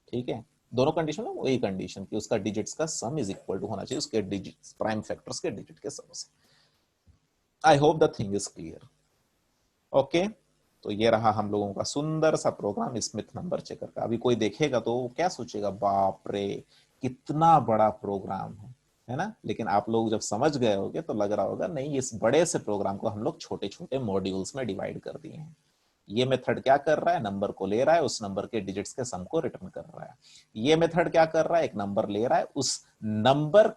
ठीक है, दोनों कंडीशन है, वही कंडीशन कि उसका डिजिट्स का सम इज इक्वल टू होना चाहिए उसके डिजिट्स, प्राइम फैक्टर्स के डिजिट के सम से। I hope the thing is clear. Okay, तो ये रहा हम लोगों का सुंदर सा प्रोग्राम स्मिथ नंबर चेकर का। अभी कोई देखेगा तो क्या सोचेगा, बाप रे कितना बड़ा प्रोग्राम है ना। लेकिन आप लोग जब समझ गए होगे तो लग रहा होगा नहीं, इस बड़े से प्रोग्राम को हम लोग छोटे छोटे मॉड्यूल्स में डिवाइड कर दिए हैं। ये मेथड क्या कर रहा है, नंबर को ले रहा है, उस नंबर के डिजिट्स के सम को रिटर्न कर रहा है। ये मेथड क्या कर रहा है, एक नंबर ले रहा है, उस नंबर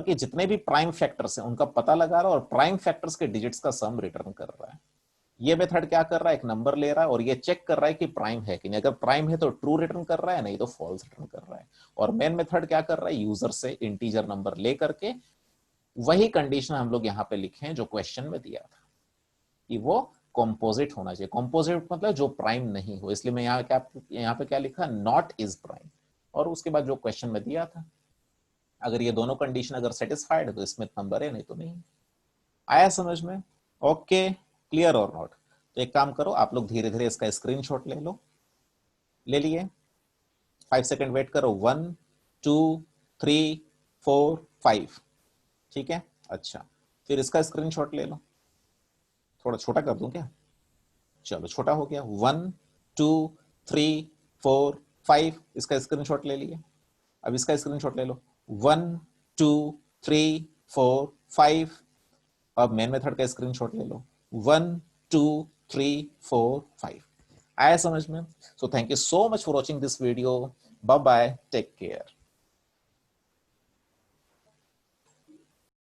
के जितने भी प्राइम फैक्टर्स हैं उनका पता लगा रहा है और प्राइम फैक्टर्स के डिजिट्स का सम रिटर्न कर रहा है। ये मेथड क्या कर रहा है, एक नंबर ले रहा है और ये चेक कर रहा है कि प्राइम है कि नहीं। अगर प्राइम है तो ट्रू रिटर्न कर रहा है, नहीं तो फॉल्स रिटर्न कर रहा है। और मेन मेथड क्या कर रहा है, यूजर से इंटीजर नंबर ले करके वही कंडीशन हम लोग यहां पे लिखे हैं जो क्वेश्चन में दिया था कि वो कॉम्पोजिट होना चाहिए। कॉम्पोजिट मतलब जो प्राइम नहीं हो, इसलिए मैं यहाँ पे क्या लिखा, नॉट इज प्राइम। और उसके बाद जो क्वेश्चन में दिया था, अगर ये दोनों कंडीशन अगर सेटिस्फाइड है तो स्मिथ नंबर है, नहीं तो नहीं। आया समझ में? ओके, क्लियर और नॉट? तो एक काम करो, आप लोग धीरे धीरे इसका स्क्रीनशॉट ले लो। ले लिए? 5 सेकंड वेट करो। 1 2 3 4 5। ठीक है, अच्छा, फिर इसका स्क्रीनशॉट ले लो। थोड़ा छोटा कर दूं क्या? चलो छोटा हो गया। 1 2 3 4 5, इसका स्क्रीनशॉट ले लिए। अब इसका स्क्रीनशॉट ले लो। 1 2 3 4 5। अब मेन मेथड का स्क्रीनशॉट ले लो। 1 2 3 4 5। आया समझ में? So thank you so much for watching this video. Bye bye, take care.